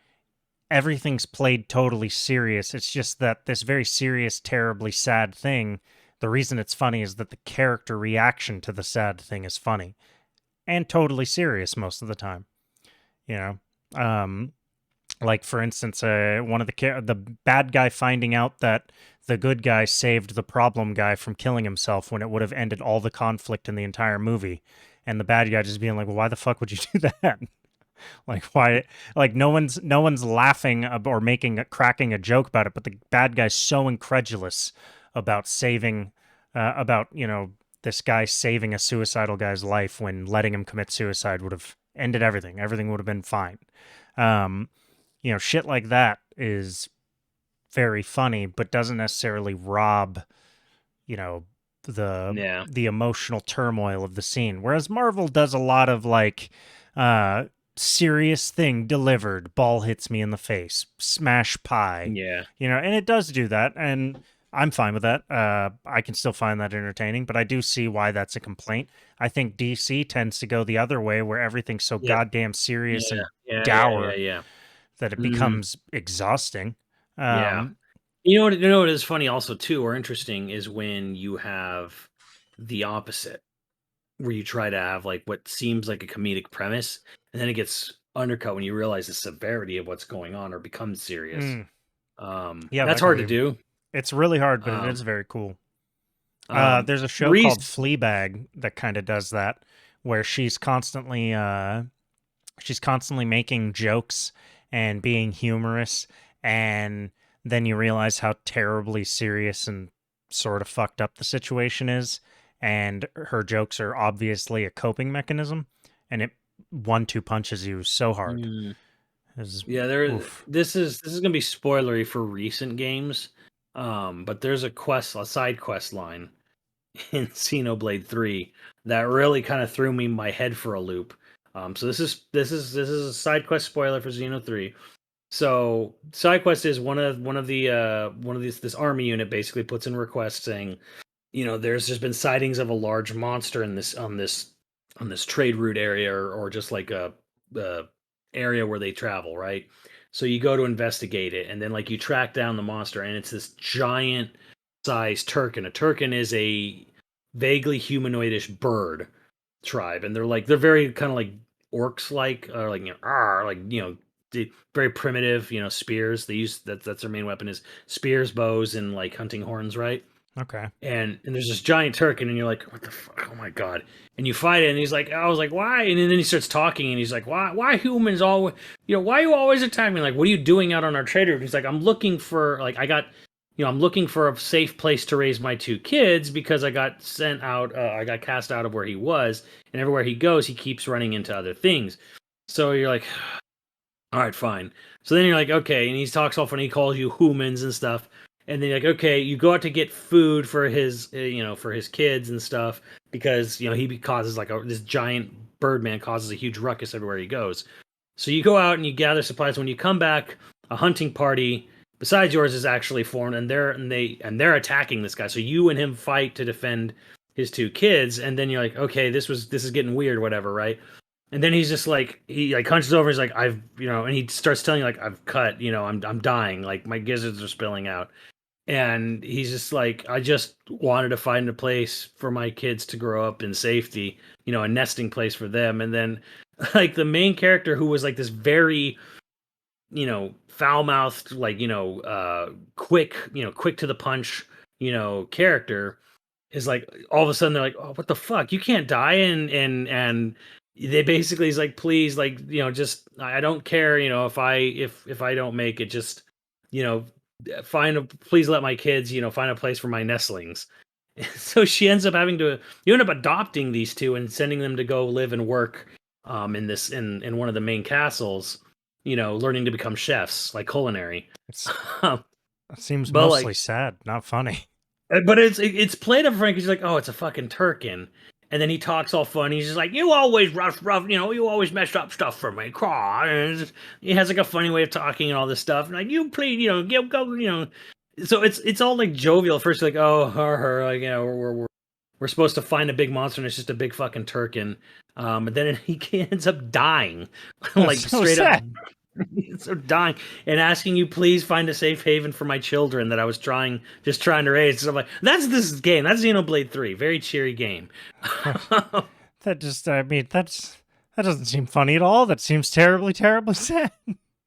everything's played totally serious. It's just that this very serious, terribly sad thing, the reason it's funny is that the character reaction to the sad thing is funny and totally serious most of the time. You know, um, like for instance, one of the bad guy finding out that the good guy saved the problem guy from killing himself when it would have ended all the conflict in the entire movie, and the bad guy just being like, "Well, why the fuck would you do that?" Like why? Like no one's laughing or cracking a joke about it, but the bad guy's so incredulous about saving, about this guy saving a suicidal guy's life when letting him commit suicide would have ended everything. Everything would have been fine. Um, Shit like that is very funny, but doesn't necessarily rob you know the Yeah. the emotional turmoil of the scene, whereas Marvel does a lot of like uh serious thing delivered, ball hits me in the face, smash pie, Yeah. and it does do that, and I'm fine with that. I can still find that entertaining, but I do see why that's a complaint. I think DC tends to go the other way, where everything's so Yep. goddamn serious Yeah. and Yeah. Yeah. Yeah. dour Yeah. that it Hmm. becomes exhausting. Yeah. um You know what is funny also too, or interesting, is when you have the opposite, where you try to have like what seems like a comedic premise, and then it gets undercut when you realize the severity of what's going on or becomes serious. mm, yeah, That's that can hard to be, do. it's really hard, but it is Um, very cool. um, There's a the show called reason, Fleabag that kind of does that, where she's constantly making jokes and being humorous, and then you realize how terribly serious and sort of fucked up the situation is, and her jokes are obviously a coping mechanism, and it 1-2 punches you so hard. mm, It's, yeah, oof. this is gonna be spoilery for recent games, but there's a side quest line in Xenoblade 3 that really kind of threw me my head for a loop. So this is a side quest spoiler for Xeno 3. So side quest is one of these this army unit basically puts in a request saying, there's just been sightings of a large monster in this trade route area, or just like a area where they travel, right? So you go to investigate it, and then like you track down the monster, and it's this giant sized turkin. A turkin is a vaguely humanoidish bird tribe, and they're very kind of like orcs like, or like, like, very primitive, spears. They use that's their main weapon, is spears, bows, and like hunting horns, right? Okay. And there's this giant turkin, and you're like, what the fuck? Oh my god! And you fight it, and he's like, I was like, why? And then he starts talking, and he's like, why humans always, why you always attack me? Like, what are you doing out on our trade route? He's like, I'm looking for, like, I'm looking for a safe place to raise my two kids, because I got sent out, I got cast out of where he was, and everywhere he goes, he keeps running into other things. So you're like, all right, fine. So then you're like, okay, and he talks all funny, he calls you humans and stuff. And then you're like, okay, you go out to get food for his, for his kids and stuff, because he causes like this giant birdman causes a huge ruckus everywhere he goes. So you go out and you gather supplies. When you come back, a hunting party besides yours is actually formed, and they're attacking this guy. So you and him fight to defend his two kids, and then you're like, okay, this is getting weird, whatever, right? And then he's just like, he like hunches over. He's like, and he starts telling you like, I've cut, I'm dying, like my gizzards are spilling out. And he's just like, I just wanted to find a place for my kids to grow up in safety, a nesting place for them. And then like the main character, who was like this very, foul mouthed, like, quick, quick to the punch, character, is like, all of a sudden they're like, oh, what the fuck, you can't die. And they basically, he's like, please, like, just, I don't care, if I don't make it, just, you know please let my kids, find a place for my nestlings. So she ends up you end up adopting these two and sending them to go live and work, in one of the main castles, learning to become chefs, like culinary. It's Um, That seems But mostly sad, not funny. but it's played up Frank. He's like, oh, it's a fucking Turkin. And then he talks all funny. He's just like, you always rough, you always messed up stuff for me. Craw. And he has like a funny way of talking and all this stuff. And like, you please, go. So it's all like jovial. First, like, oh, her, like, we're supposed to find a big monster, and it's just a big fucking Turkin. And then he ends up dying, like so straight sad. up. So dying and asking you please find a safe haven for my children that I was trying to raise. So I'm like, that's this game. That's Xenoblade 3. Very cheery game. That doesn't seem funny at all. That seems terribly, terribly sad.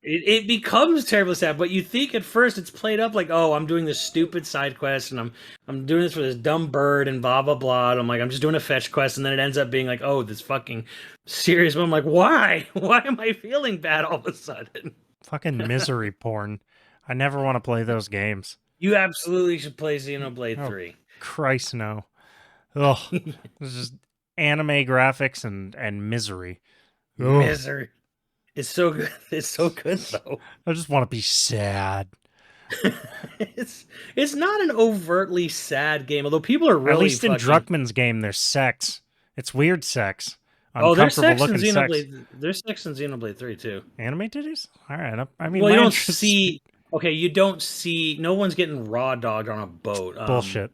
It becomes terribly sad, but you think at first it's played up like, oh, I'm doing this stupid side quest and I'm doing this for this dumb bird and blah blah blah. And I'm like, I'm just doing a fetch quest, and then it ends up being like, oh, this fucking serious. But I'm like, why? Why am I feeling bad all of a sudden? Fucking misery porn. I never want to play those games. You absolutely should play Xenoblade 3. Christ, no. Ugh. It's just anime graphics and misery. Ugh. Misery. It's so good. It's so good though. I just want to be sad. It's not an overtly sad game, although people are really At least in fucking... Druckmann's game, there's sex. It's weird sex. There's sex in Uncomfortable-looking Xenoblade. There's sex in Xenoblade 3 too. Anime titties? All right. I mean, Well, you my don't interest- see. Okay, you don't see. No one's getting raw dogged on a boat. bullshit.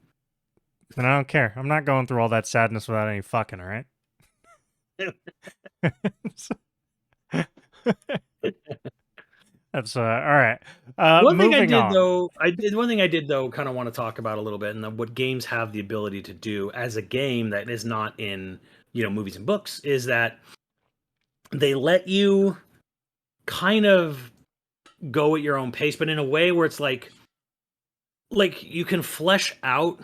And I don't care. I'm not going through all that sadness without any fucking, all right? That's all right. One thing I moving did on. though, kind of want to talk about a little bit, and what games have the ability to do as a game that is not in movies and books, is that they let you kind of go at your own pace, but in a way where it's like you can flesh out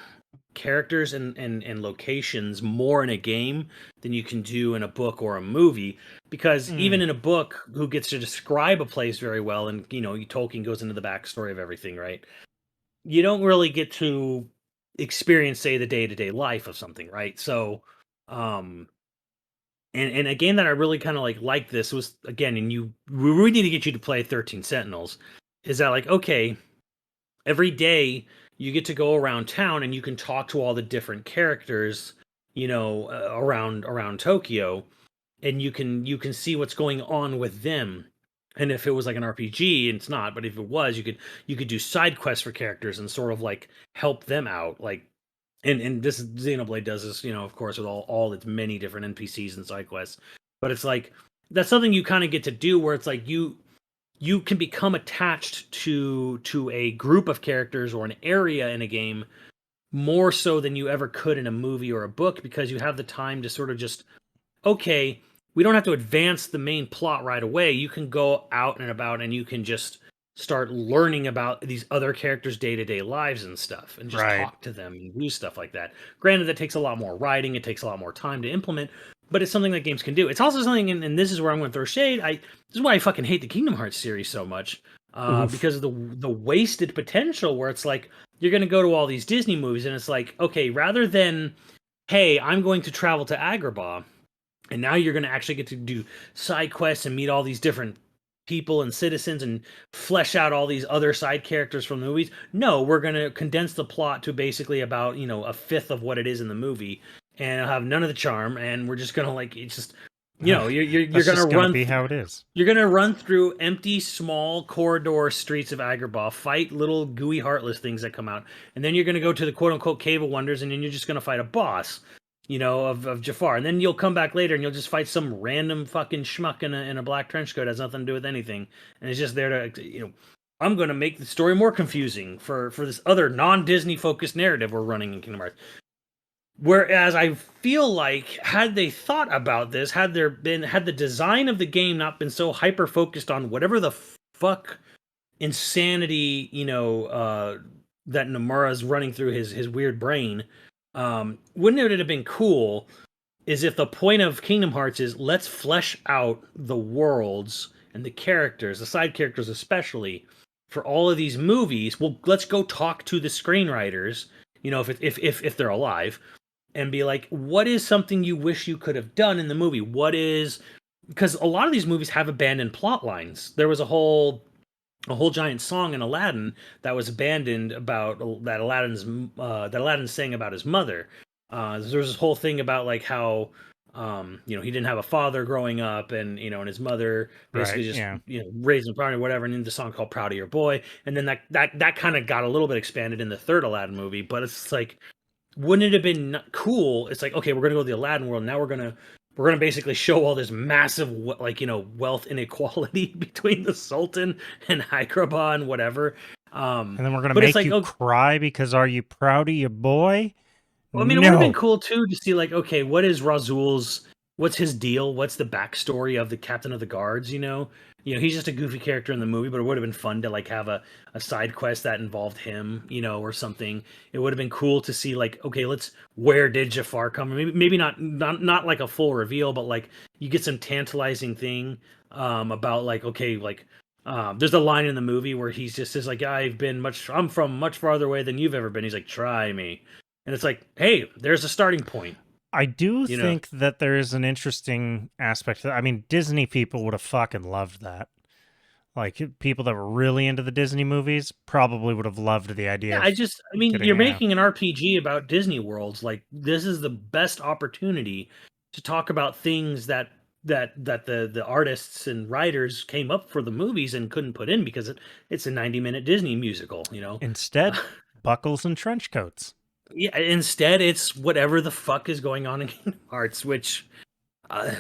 characters and locations more in a game than you can do in a book or a movie, because even in a book, who gets to describe a place very well, and Tolkien goes into the backstory of everything, right? You don't really get to experience, say, the day-to-day life of something, right? So and a game that I really kind of like this was, again, and we really need to get you to play 13 Sentinels, is that like, okay, every day you get to go around town and you can talk to all the different characters, around Tokyo, and you can see what's going on with them. And if it was like an RPG, and it's not, but if it was, you could do side quests for characters and sort of like help them out, like. And this Xenoblade does this, of course, with all its many different NPCs and side quests. But it's like that's something you kind of get to do, where it's like you can become attached to a group of characters or an area in a game more so than you ever could in a movie or a book, because you have the time to sort of just, okay, we don't have to advance the main plot right away. You can go out and about and you can just start learning about these other characters' day-to-day lives and stuff, and just talk to them and do stuff like that. Granted, that takes a lot more writing, it takes a lot more time to implement, but it's something that games can do. It's also something, and this is where I'm going to throw shade, this is why I fucking hate the Kingdom Hearts series so much, because of the wasted potential, where it's like, you're going to go to all these Disney movies, and it's like, okay, rather than, hey, I'm going to travel to Agrabah, and now you're going to actually get to do side quests and meet all these different people and citizens and flesh out all these other side characters from the movies. No, we're going to condense the plot to basically about, a fifth of what it is in the movie, and it'll have none of the charm, and we're just going to it's just, you're going to be how it is. You're going to run through empty, small corridor streets of Agrabah, fight little gooey heartless things that come out, and then you're going to go to the quote-unquote Cave of Wonders, and then you're just going to fight a boss, of Jafar. And then you'll come back later and you'll just fight some random fucking schmuck in a black trench coat, has nothing to do with anything. And it's just there to, I'm going to make the story more confusing for this other non-Disney focused narrative we're running in Kingdom Hearts. Whereas I feel like, had they thought about this, had the design of the game not been so hyper focused on whatever the fuck insanity, that Nomura's running through his weird brain, wouldn't it have been cool is if the point of Kingdom Hearts is, let's flesh out the worlds and the characters, the side characters especially, for all of these movies. Well, let's go talk to the screenwriters, if they're alive, and be like, what is something you wish you could have done in the movie? Because a lot of these movies have abandoned plot lines. There was a whole a whole giant song in Aladdin that was abandoned about that Aladdin sang about his mother. There was this whole thing about like how he didn't have a father growing up, and and his mother Right. basically just Yeah. raised him proud or whatever. And then the song called "Proud of Your Boy," and then that kind of got a little bit expanded in the third Aladdin movie. But it's like, wouldn't it have been cool? It's like, okay, we're gonna go to the Aladdin world. Now we're gonna basically show all this massive wealth inequality between the Sultan and Hyderabad and whatever. And then we're gonna But it's make like, you oh, cry because are you proud of your boy? I mean, it would have been No. cool too to see like, okay, what's his deal? What's the backstory of the captain of the guards? He's just a goofy character in the movie, but it would have been fun to like have a side quest that involved him, or something. It would have been cool to see like, okay, where did Jafar come from? Maybe not like a full reveal, but like you get some tantalizing thing about like, okay, like there's a line in the movie where he's just says like, I'm from much farther away than you've ever been. He's like, try me. And it's like, hey, there's a starting point. I do You know, think that there is an interesting aspect to that. I mean, Disney people would have fucking loved that. Like, people that were really into the Disney movies probably would have loved the idea yeah, of I mean, getting, you're making an RPG about Disney worlds. Like, this is the best opportunity to talk about things that the artists and writers came up for the movies and couldn't put in because it's a 90-minute Disney musical. Instead, buckles and trench coats. Yeah. Instead, it's whatever the fuck is going on in Kingdom Hearts, which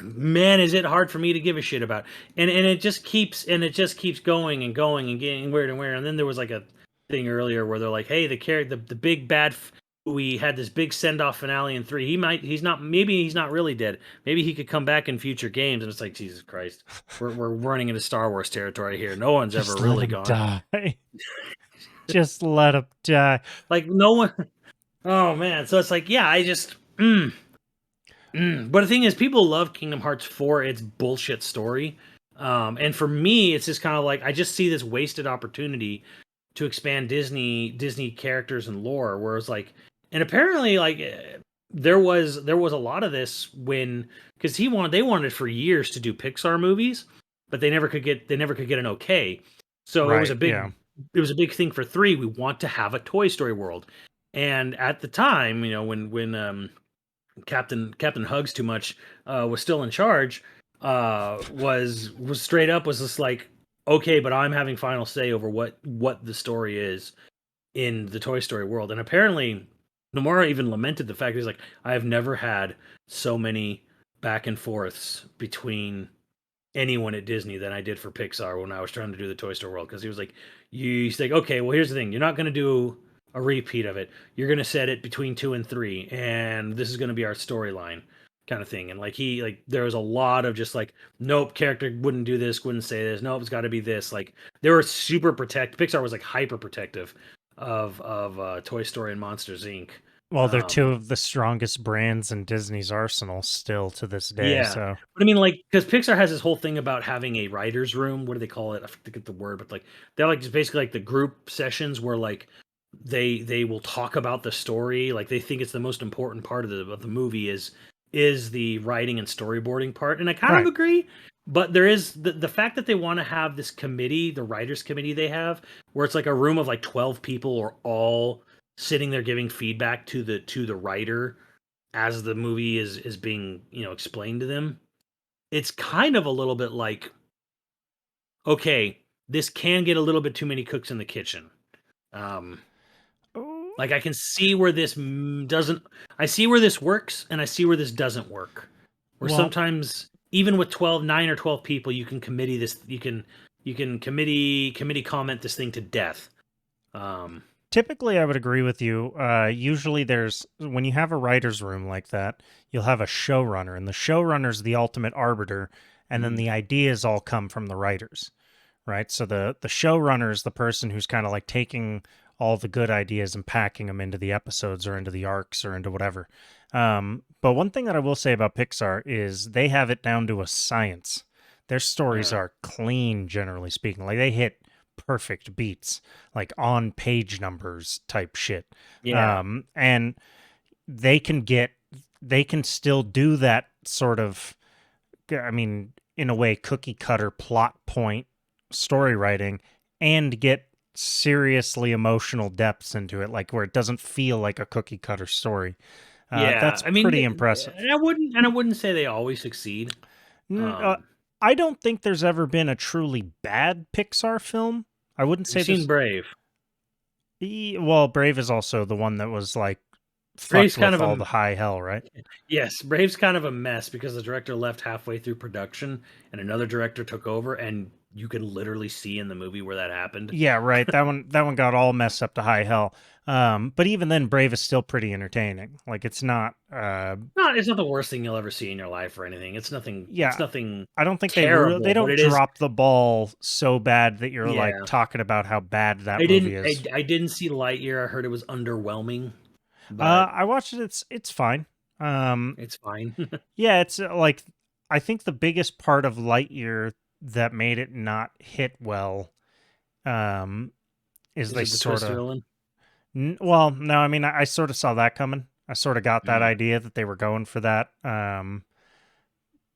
man, is it hard for me to give a shit about. And it just keeps going and going and getting weird and weird. And then there was like a thing earlier where they're like, hey, the big bad we had this big send-off finale in 3. Maybe he's not really dead. Maybe he could come back in future games. And it's like, Jesus Christ, we're running into Star Wars territory here. No one's Just ever let really him gone. die. Just let him die. Like, no one. Oh man. So it's like, yeah, I just But the thing is, people love Kingdom Hearts for its bullshit story. And for me, it's just kind of like, I just see this wasted opportunity to expand Disney characters and lore. Whereas like, and apparently like there was a lot of this when, because they wanted for years to do Pixar movies, but they never could get an okay. So Right, yeah. it was a big thing for 3. We want to have a Toy Story world, and at the time, when Captain Hugs Too Much was still in charge, was straight up was just like, okay, but I'm having final say over what the story is in the Toy Story world. And apparently Nomura even lamented the fact he's like, I have never had so many back and forths between anyone at Disney than I did for Pixar when I was trying to do the Toy Story world. Because he was like, he's like, okay, well, here's the thing, you're not going to do a repeat of it. You're going to set it between 2 and 3, and this is going to be our storyline, kind of thing. And like there was a lot of just like, nope, character wouldn't do this, wouldn't say this, nope, it's got to be this. Like, they were super protective. Pixar was like hyper protective of Toy Story and Monsters Inc. Well, they're two of the strongest brands in Disney's arsenal still to this day, Yeah. so. But I mean, like, because Pixar has this whole thing about having a writer's room. What do they call it? I forget the word, but like, they're like just basically like the group sessions where like they will talk about the story. Like, they think it's the most important part of the movie is the writing and storyboarding part. And I kind of Right. agree. But there is the fact that they want to have this committee, the writers committee they have, where it's like a room of like 12 people are all sitting there giving feedback to the writer as the movie is being explained to them. It's kind of a little bit like, okay, this can get a little bit too many cooks in the kitchen. um like, I can see where this doesn't, I see where this works and I see where this doesn't work, where Well, sometimes even with 9 or 12 people you can committee comment this thing to death. typically, I would agree with you. Usually when you have a writer's room like that, you'll have a showrunner, and the showrunner's the ultimate arbiter, and then the ideas all come from the writers, right? So the showrunner is the person who's kind of like taking all the good ideas and packing them into the episodes or into the arcs or into whatever. But one thing that I will say about Pixar is they have it down to a science. Their stories are clean, generally speaking. Like, they hit perfect beats, like on page numbers type shit. Yeah. And they can still do that sort of, I mean, in a way, cookie cutter plot point story writing and get seriously emotional depths into it, like where it doesn't feel like a cookie cutter story. Yeah, That's I mean, pretty impressive. and I wouldn't say they always succeed. N- uh, Um, I don't think there's ever been a truly bad Pixar film. I wouldn't have you say seen there's. Brave? Well, Brave is also the one that was like Brave's fucked kind with of a all the high hell, right? Yes, Brave's kind of a mess because the director left halfway through production and another director took over, and you can literally see in the movie where that happened. Yeah, right. That one got all messed up to high hell. But even then, Brave is still pretty entertaining. Like it's not. It's not the worst thing you'll ever see in your life or anything. It's nothing. It's Yeah, nothing I don't think they terrible, but don't it is. drop the ball so bad that you're like Yeah, talking about how bad that I movie didn't. I, is. I didn't see Lightyear. I heard it was underwhelming, but I watched it. It's fine. Um, it's fine. yeah, it's like I think the biggest part of Lightyear that made it not hit well, um, is Is they it the sort twist of. villain? Well, no, I mean I sort of saw that coming. I sort of got that Mm, idea that they were going for that.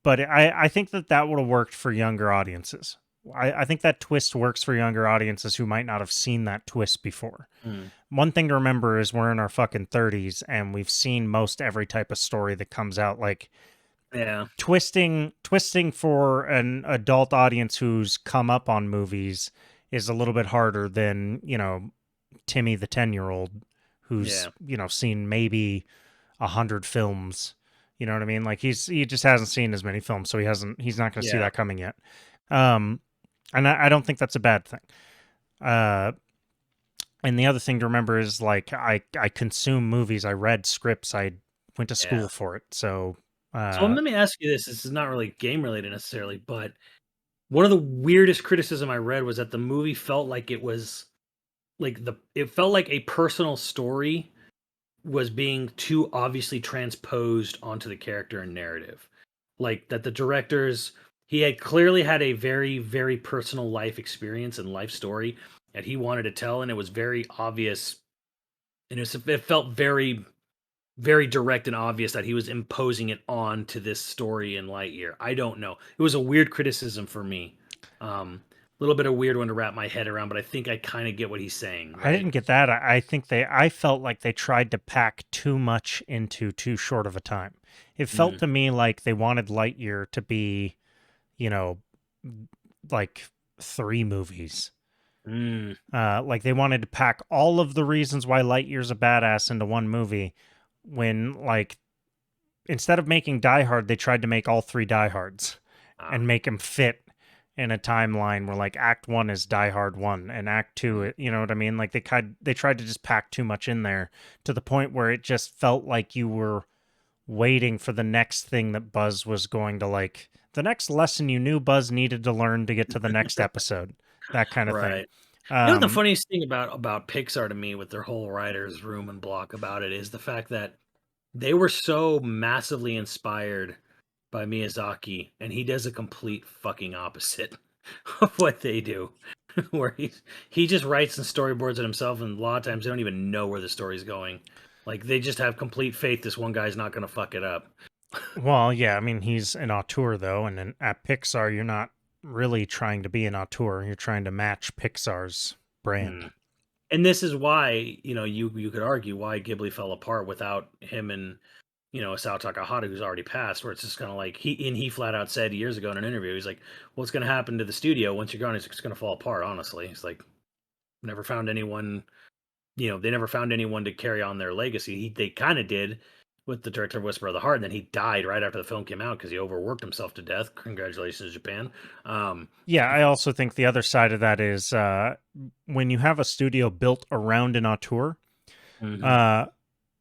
But I think that would have worked for younger audiences. I think that twist works for younger audiences who might not have seen that twist before. mm, One thing to remember is we're in our fucking 30s and we've seen most every type of story that comes out. Like yeah, twisting for an adult audience who's come up on movies is a little bit harder than, Timmy the 10-year-old who's, yeah, seen maybe 100 films. You know what I mean? Like he just hasn't seen as many films, so he's not going to see yeah. that coming yet. Um, and I don't think that's a bad thing. Uh, and the other thing to remember is like I consume movies, I read scripts, I went to Yeah. school for it. So So let me ask you this. This is not really game related necessarily, but one of the weirdest criticism I read was that the movie felt like it was it felt like a personal story was being too obviously transposed onto the character and narrative. Like that the directors he had clearly had a very, very personal life experience and life story that he wanted to tell, and it was very obvious and it felt very, very direct and obvious that he was imposing it on to this story in Lightyear. I don't know. It was a weird criticism for me. A little bit of weird one to wrap my head around, but I think I kind of get what he's saying, I right? didn't get that. I think I felt like they tried to pack too much into too short of a time. It felt Mm, to me like they wanted Lightyear to be, you know, like 3 movies. mm, Like they wanted to pack all of the reasons why Lightyear's a badass into one movie when like instead of making Die Hard, they tried to make all 3 Die Hards ah, and make them fit in a timeline where like Act 1 is Die Hard 1 and Act 2, mm, you know what I mean? Like they tried to just pack too much in there to the point where it just felt like you were waiting for the next thing that Buzz was going to like the next lesson you knew Buzz needed to learn to get to the next episode, that kind of thing. right. You know, the Um, funniest thing about Pixar to me with their whole writers' room and block about it is the fact that they were so massively inspired by Miyazaki, and he does a complete fucking opposite of what they do. Where he just writes and storyboards it himself, and a lot of times they don't even know where the story's going. Like they just have complete faith this one guy's not going to fuck it up. well, yeah, I mean, he's an auteur though, and at Pixar, you're not really trying to be an auteur. You're trying to match Pixar's brand. Hmm. And this is why you could argue why Ghibli fell apart without him and Isao Takahata, who's already passed. Where it's just kind of like he flat out said years ago in an interview, he's like, "What's going to happen to the studio once you're gone? It's going to fall apart." Honestly, he's like, never found anyone. They never found anyone to carry on their legacy. They kind of did with the director of Whisper of the Heart, and then he died right after the film came out because he overworked himself to death. Congratulations, Japan. Um, Yeah, I also think the other side of that is when you have a studio built around an auteur, mhm. uh,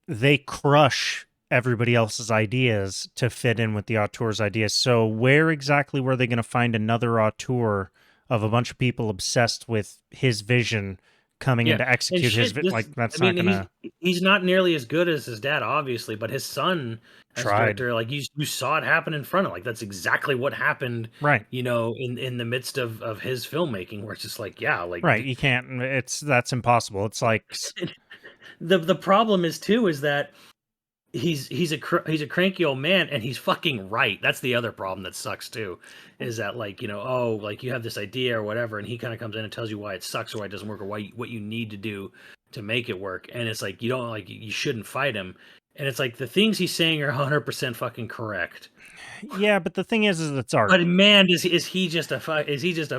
they crush everybody else's ideas to fit in with the auteur's ideas. So where exactly were they going to find another auteur of a bunch of people obsessed with his vision coming in Yeah, to and execute his shit, this like I that's not mean, going to he's not nearly as good as his dad, obviously, but his son as tried. director, like, you saw it happen in front of like, that's exactly what happened, Right. in the midst of his filmmaking, where it's just like, yeah, like, Right, you can't that's impossible. It's like the problem is too, is that he's a cranky old man, and he's fucking right. That's the other problem that sucks too, is that like, oh, like you have this idea or whatever, and he kind of comes in and tells you why it sucks or why it doesn't work or what you need to do to make it work, and it's like you shouldn't fight him, and it's like the things he's saying are 100% fucking correct. Yeah, but the thing is it's art. But man, is he just a is he just a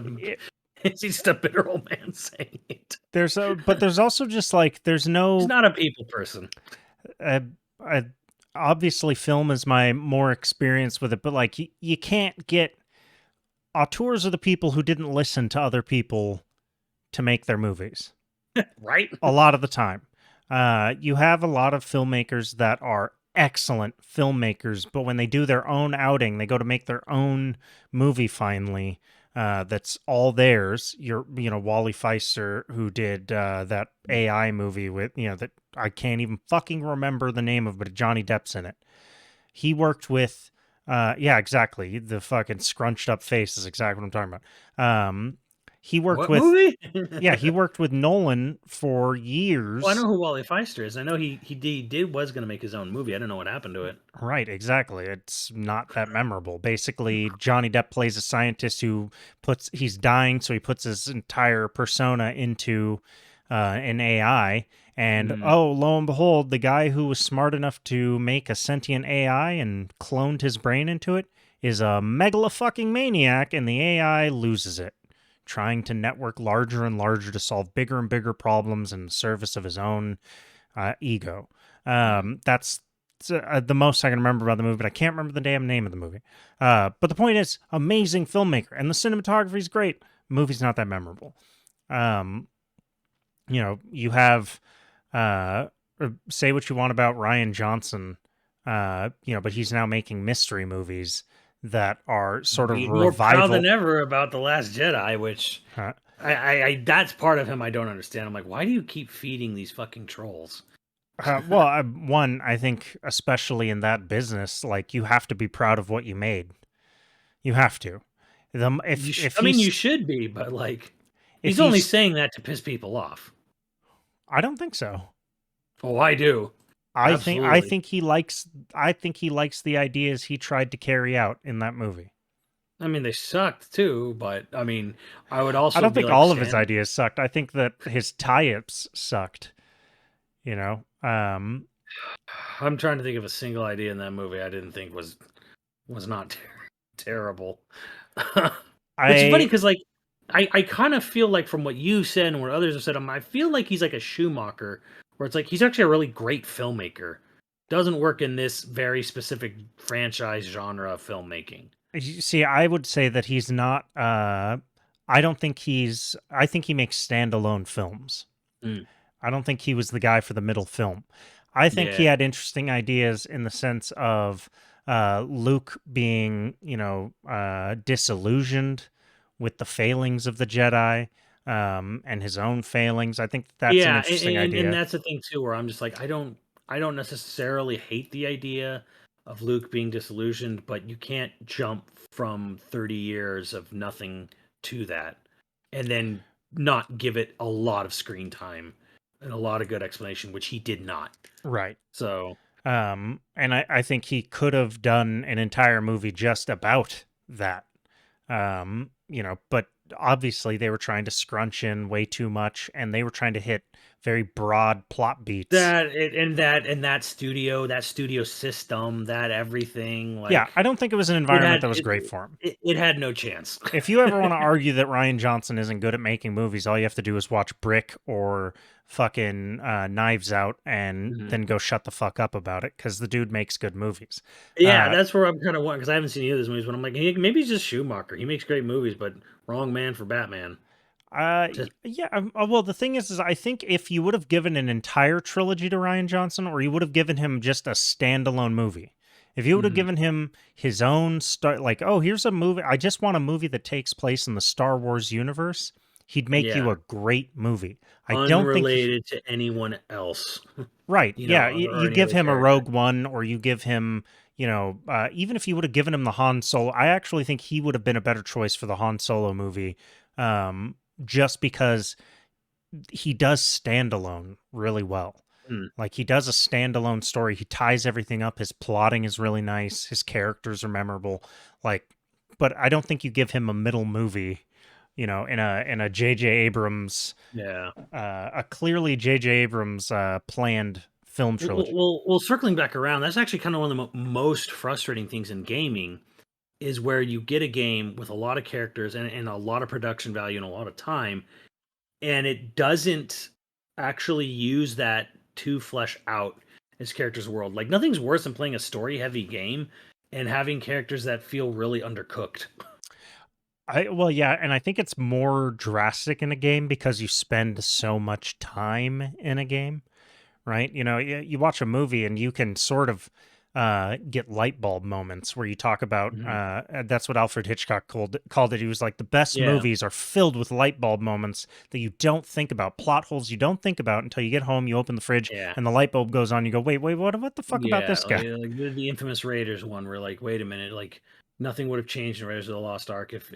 is he just a bitter old man saying it? But there's also just like there's no. He's not a people person. Obviously, film is my more experience with it, but like you can't get. Auteurs are the people who didn't listen to other people to make their movies, right? A lot of the time, you have a lot of filmmakers that are excellent filmmakers, but when they do their own outing, they go to make their own movie finally. That's all theirs. Wally Feister, who did that AI movie with, that I can't even fucking remember the name of, but Johnny Depp's in it. He worked with, yeah, exactly. The fucking scrunched up face is exactly what I'm talking about. He worked what with movie? Yeah, he worked with Nolan for years. Well, I know who Wally Feister is. I know he was going to make his own movie. I don't know what happened to it. Right, exactly. It's not that memorable. Basically, Johnny Depp plays a scientist who he's dying, so he puts his entire persona into an AI. And oh, lo and behold, the guy who was smart enough to make a sentient AI and cloned his brain into it is a megalo-fucking maniac, and the AI loses it, trying to network larger and larger to solve bigger and bigger problems in the service of his own ego. That's the most I can remember about the movie, but I can't remember the damn name of the movie. But the point is, amazing filmmaker, and the cinematography is great. The movie's not that memorable. You have say what you want about Rian Johnson, but he's now making mystery movies that are sort of more proud than ever about The Last Jedi, which I that's part of him I don't understand. I'm like, why do you keep feeding these fucking trolls? One, I think, especially in that business, like you have to be proud of what you made. You have to. You should be, but like, he's only saying that to piss people off. I don't think so. Oh, I do. I think he likes the ideas he tried to carry out in that movie. I mean, they sucked too, but I mean, I would also. I don't think all of his ideas sucked. I think that his tie-ups sucked. I'm trying to think of a single idea in that movie I didn't think was not terrible. It's funny because like I kind of feel like from what you said and what others have said, I feel like he's like a Schumacher, where it's like he's actually a really great filmmaker. Doesn't work in this very specific franchise genre of filmmaking. See, I would say that he's not. I think he makes standalone films. I don't think he was the guy for the middle film. I think he had interesting ideas in the sense of Luke being, disillusioned with the failings of the Jedi and his own failings. I think that's an interesting idea. And that's the thing too, where I'm just like, I don't necessarily hate the idea of Luke being disillusioned, but you can't jump from 30 years of nothing to that and then not give it a lot of screen time and a lot of good explanation, which he did not. Right. So, and I think he could have done an entire movie just about that. But obviously they were trying to scrunch in way too much, and they were trying to hit very broad plot beats. That studio system, that everything. Like, yeah, I don't think it was an environment that was great for him. It had no chance. If you ever want to argue that Rian Johnson isn't good at making movies, all you have to do is watch Brick or fucking Knives Out and then go shut the fuck up about it, because the dude makes good movies. Yeah, that's where I'm kind of because I haven't seen any of those movies, but I'm like, hey, maybe he's just Schumacher. He makes great movies, but wrong man for Batman. Well, the thing is I think if you would have given an entire trilogy to Rian Johnson, or you would have given him just a standalone movie, if you would have given him his own here's a movie, I just want a movie that takes place in the Star Wars universe, he'd make you a great movie. Unrelated to anyone else. Right. You give him a Rogue One, or you give him, even if you would have given him the Han Solo, I actually think he would have been a better choice for the Han Solo movie, just because he does stand alone really well. Mm. Like, he does a standalone story. He ties everything up. His plotting is really nice. His characters are memorable. Like, but I don't think you give him a middle movie, in a J.J. Abrams, Yeah. a clearly J.J. Abrams planned film trilogy. Well, circling back around, that's actually kind of one of the most frustrating things in gaming is where you get a game with a lot of characters and a lot of production value and a lot of time, and it doesn't actually use that to flesh out its character's world. Like nothing's worse than playing a story heavy game and having characters that feel really undercooked. Well, yeah, and I think it's more drastic in a game because you spend so much time in a game, right? You watch a movie and you can sort of get light bulb moments where you talk about Mhm. that's what Alfred Hitchcock called it. He was like, the best Yeah. movies are filled with light bulb moments that you don't think about, plot holes you don't think about until you get home, you open the fridge, Yeah. and the light bulb goes on. You go, wait, what the fuck about Yeah, this guy? like the infamous Raiders one where like, wait a minute, like nothing would have changed in Raiders of the Lost Ark if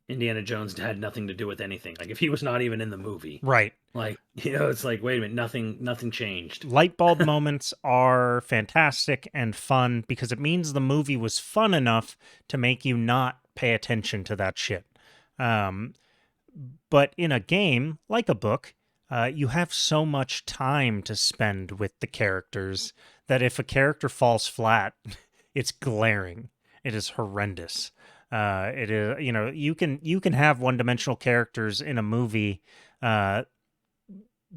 Indiana Jones had nothing to do with anything. Like if he was not even in the movie. Right. Like, it's like, wait a minute, nothing changed. Light bulb moments are fantastic and fun because it means the movie was fun enough to make you not pay attention to that shit. Um, but in a game, like a book, you have so much time to spend with the characters that if a character falls flat, it's glaring. It is horrendous. It is, you can have one-dimensional characters in a movie,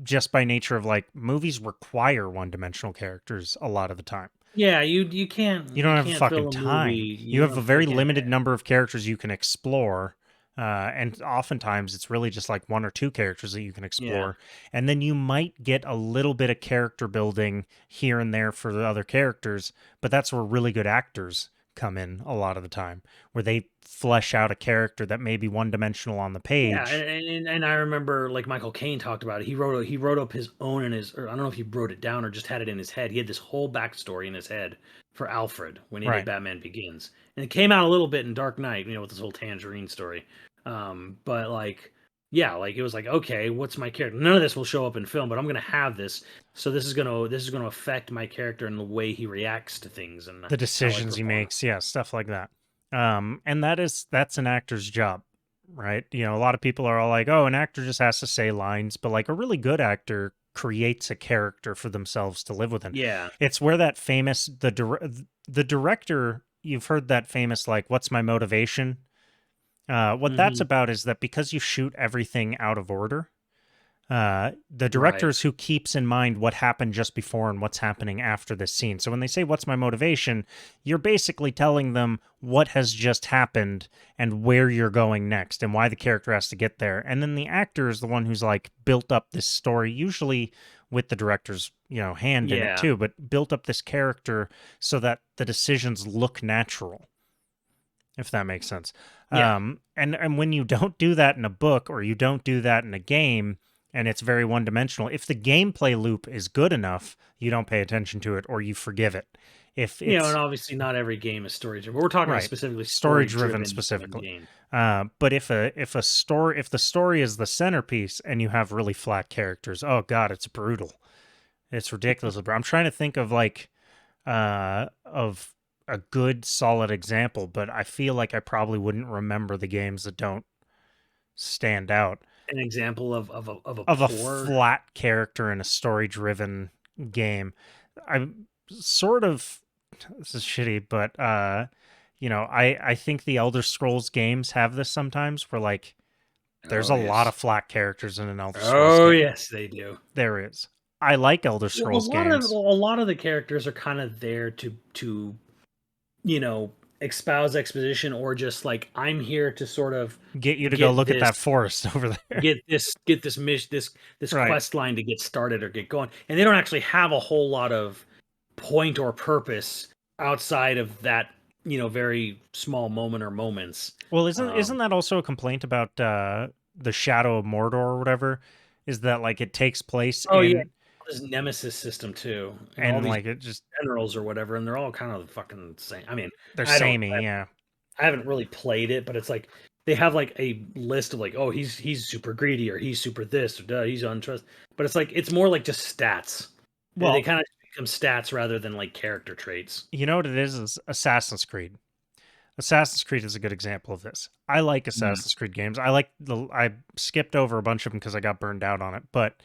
just by nature of like movies require one-dimensional characters a lot of the time. Yeah, you can't You don't have fucking fill a time. movie. You You have a don't very can't, limited number of characters you can explore. And oftentimes it's really just like one or two characters that you can yeah. explore. And then you might get a little bit of character building here and there for the other characters, but that's where really good actors come in a lot of the time, where they flesh out a character that may be one dimensional on the Yeah, page. and I remember like Michael Caine talked about it. He wrote up his own in his, or I don't know if he wrote it down or just had it in his head. He had this whole backstory in his head for Alfred when he did Right. Batman Begins, and it came out a little bit in Dark Knight, with this whole Tangerine story. But like, yeah, like it was like, okay, what's my character? None of this will show up in film, but I'm gonna have this, so this is gonna affect my character and the way he reacts to things and The how I decisions he perform. makes, yeah, stuff like that. And that's an actor's job, right? A lot of people are all like, "Oh, an actor just has to say lines," but like a really good actor creates a character for themselves to live within. Yeah. It's where that famous the director, you've heard that famous like, "What's my motivation?" What that's Hmm. about is that because you shoot everything out of order, the Right. director is who keeps in mind what happened just before and what's happening after this scene. So when they say, "What's my motivation?" you're basically telling them what has just happened and where you're going next and why the character has to get there. And then the actor is the one who's like built up this story, usually with the director's, hand in it Yeah. too, but built up this character so that the decisions look natural, if that makes sense. Yeah. And when you don't do that in a book or you don't do that in a game, and it's very one dimensional, if the gameplay loop is good enough, you don't pay attention to it or you forgive it. If And it's obviously not every game is story driven. We're talking right, specifically story story driven driven specifically. game. But if the story is the centerpiece and you have really flat characters, oh god, it's brutal. It's ridiculous. I'm trying to think of like of a good solid example, but I feel like I probably wouldn't remember the games that don't stand out An example of a of a poor. flat character in a story-driven game. I'm sort of this is shitty, but I think the Elder Scrolls games have this sometimes where like there's Oh a lot of yes. flat characters in an Elder Scrolls Oh game. yes, they do. There is. I like Elder Well, Scrolls games. a lot of the characters are kind of there to you know espouse exposition or just like I'm here to sort of Get you to go get look at this that forest over there. get this Right. quest line to get started or get going, and they don't actually have a whole lot of point or purpose outside of that very small moment or moments. Well, isn't um that also a complaint about the Shadow of Mordor or whatever? Is that like it takes place oh yeah, in this nemesis system too, and all and these like it just generals or whatever, and they're all kind of the fucking same. I mean, they're I don't samey, yeah. I haven't really played it, but it's like they have like a list of like, oh, he's super greedy or he's super this or duh, he's untrust. But it's like it's more like just stats. They Well, kind of become stats rather than like character traits. you know what it is Assassin's Creed. Assassin's Creed is a good example of this. I like Mm. Assassin's Creed games. I skipped over a bunch of them because I got burned out on it, but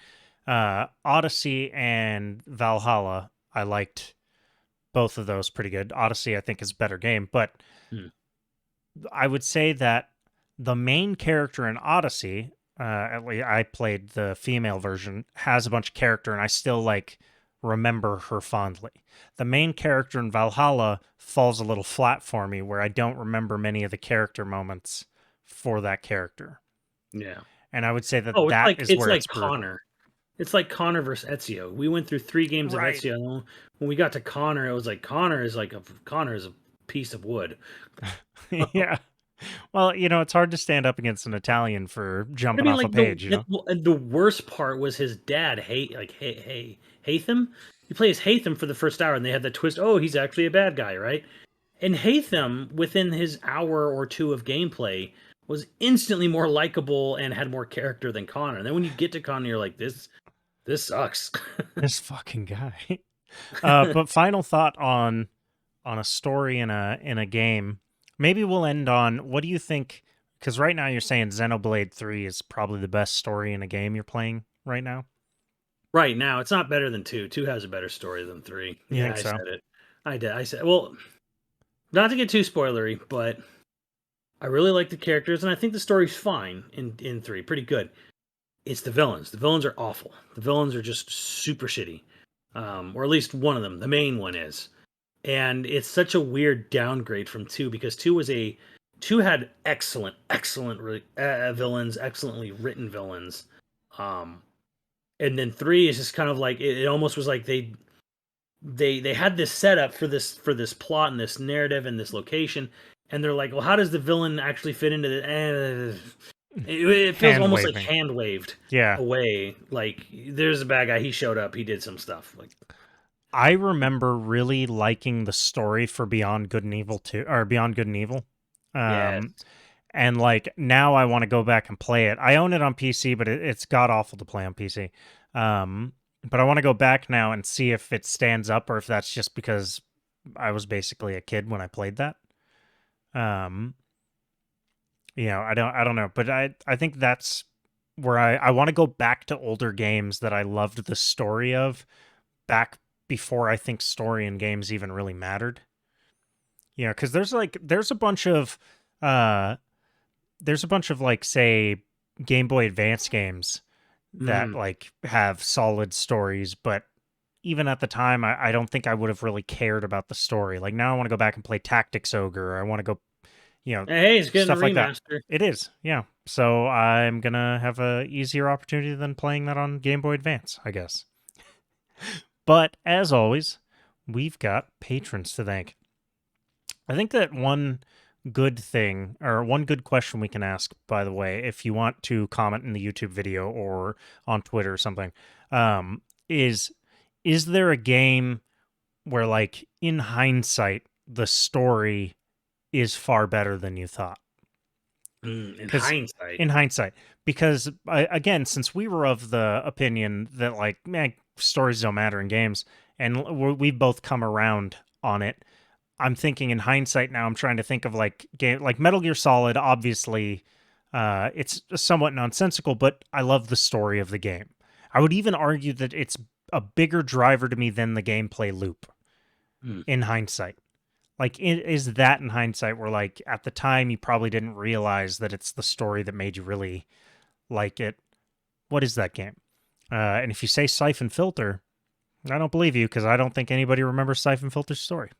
Odyssey and Valhalla, I liked both of those pretty good. Odyssey, I think, is a better game, but Mm. I would say that the main character in Odyssey, at least I played the female version, has a bunch of character, and I still like remember her fondly. The main character in Valhalla falls a little flat for me, where I don't remember many of the character moments for that character, Yeah. and I would say that Oh, that is it's where like it's brewed. Connor. It's like Connor versus Ezio. We went through 3 games of Right. Ezio. And when we got to Connor, it was like Connor is a piece of wood. Yeah. Well, it's hard to stand up against an Italian for I jumping mean, off a like page, the worst part was his dad. Hatham. You play as Hatham for the first hour, and they had that twist. Oh, he's actually a bad guy, right? And Hatham, within his hour or two of gameplay, was instantly more likable and had more character than Connor. And then when you get to Connor, you're like, this sucks. This fucking guy. But final thought on a story in a game. Maybe we'll end on what do you think? Because right now you're saying Xenoblade 3 is probably the best story in a game you're playing right now. Right now, it's not better than 2. 2 has a better story than 3. You Yeah, think I so? said it. I did. I said, well, not to get too spoilery, but I really like the characters, and I think the story's fine in 3. Pretty good. It's the villains. The villains are awful. The villains are just super shitty. Or at least one of them. The main one is. And it's such a weird downgrade from 2 because 2 had excellent villains, excellently written villains. Um, and then 3 is just kind of like it almost was like they had this setup for this plot and this narrative and this location, and they're like, well, how does the villain actually fit into the? It feels Hand almost like waving. hand waved Yeah. away. Like there's a bad guy. He showed up. He did some stuff. Like I remember really liking the story for Beyond Good and Evil 2 or Beyond Good and Evil. yes, And like now I want to go back and play it. I own it on PC, but it's god awful to play on PC. But I want to go back now and see if it stands up or if that's just because I was basically a kid when I played that. Um, I don't know, but I think that's where I want to go back to older games that I loved the story of back before I think story in games even really mattered. Because uh there's a bunch of like say Game Boy Advance games that mm, like have solid stories, but even at the time I don't think I would have really cared about the story. Like now I want to go back and play Tactics Ogre, or I want to go, hey, it's getting a stuff like that. remaster. It is, yeah. So I'm gonna have a easier opportunity than playing that on Game Boy Advance, I guess. But as always, we've got patrons to thank. I think that one good thing, or one good question we can ask, by the way, if you want to comment in the YouTube video or on Twitter or something, is there a game where, like, in hindsight, the story is far better than you thought? In 'Cause hindsight, in hindsight, because again, since we were of the opinion that like, man, stories don't matter in games, and we've both come around on it. I'm thinking in hindsight now. I'm trying to think of like game like Metal Gear Solid. Obviously, it's somewhat nonsensical, but I love the story of the game. I would even argue that it's a bigger driver to me than the gameplay loop. mm. In hindsight, like, is that in hindsight where like at the time you probably didn't realize that it's the story that made you really like it? What is that game? And if you say Siphon Filter, I don't believe you because I don't think anybody remembers Siphon Filter's story.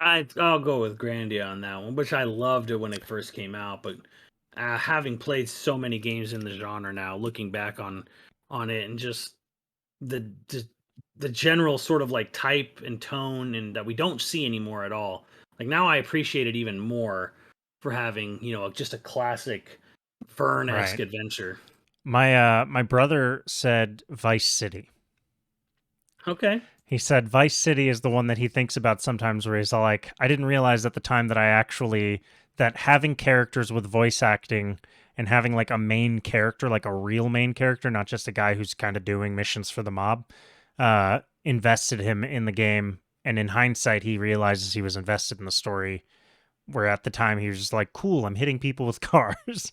I'll go with Grandia on that one, which I loved it when it first came out, but having played so many games in the genre now, looking back on it and just the the, the general sort of like type and tone and that we don't see anymore at all. Like now I appreciate it even more for having, just a classic Vern-esque Right. adventure. My brother said Vice City. Okay. He said Vice City is the one that he thinks about sometimes where he's all like, I didn't realize at the time that I actually that having characters with voice acting and having like a main character, like a real main character, not just a guy who's kind of doing missions for the mob, invested him in the game. And in hindsight, he realizes he was invested in the story, where at the time he was just like, cool, I'm hitting people with cars.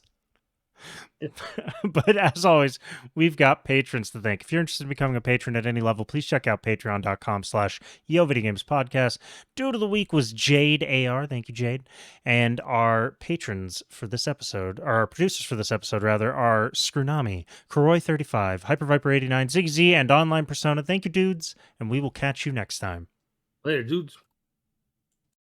But as always, we've got patrons to thank. If you're interested in becoming a patron at any level, please check out patreon.com/YoVideogames podcast. Dude of the week was Jade AR. Thank you, Jade. And our patrons for this episode, our producers for this episode, rather, are Scrunami, Koroi35, HyperViper89, Ziggy Z, and Online Persona. Thank you, dudes, and we will catch you next time. Later, dudes.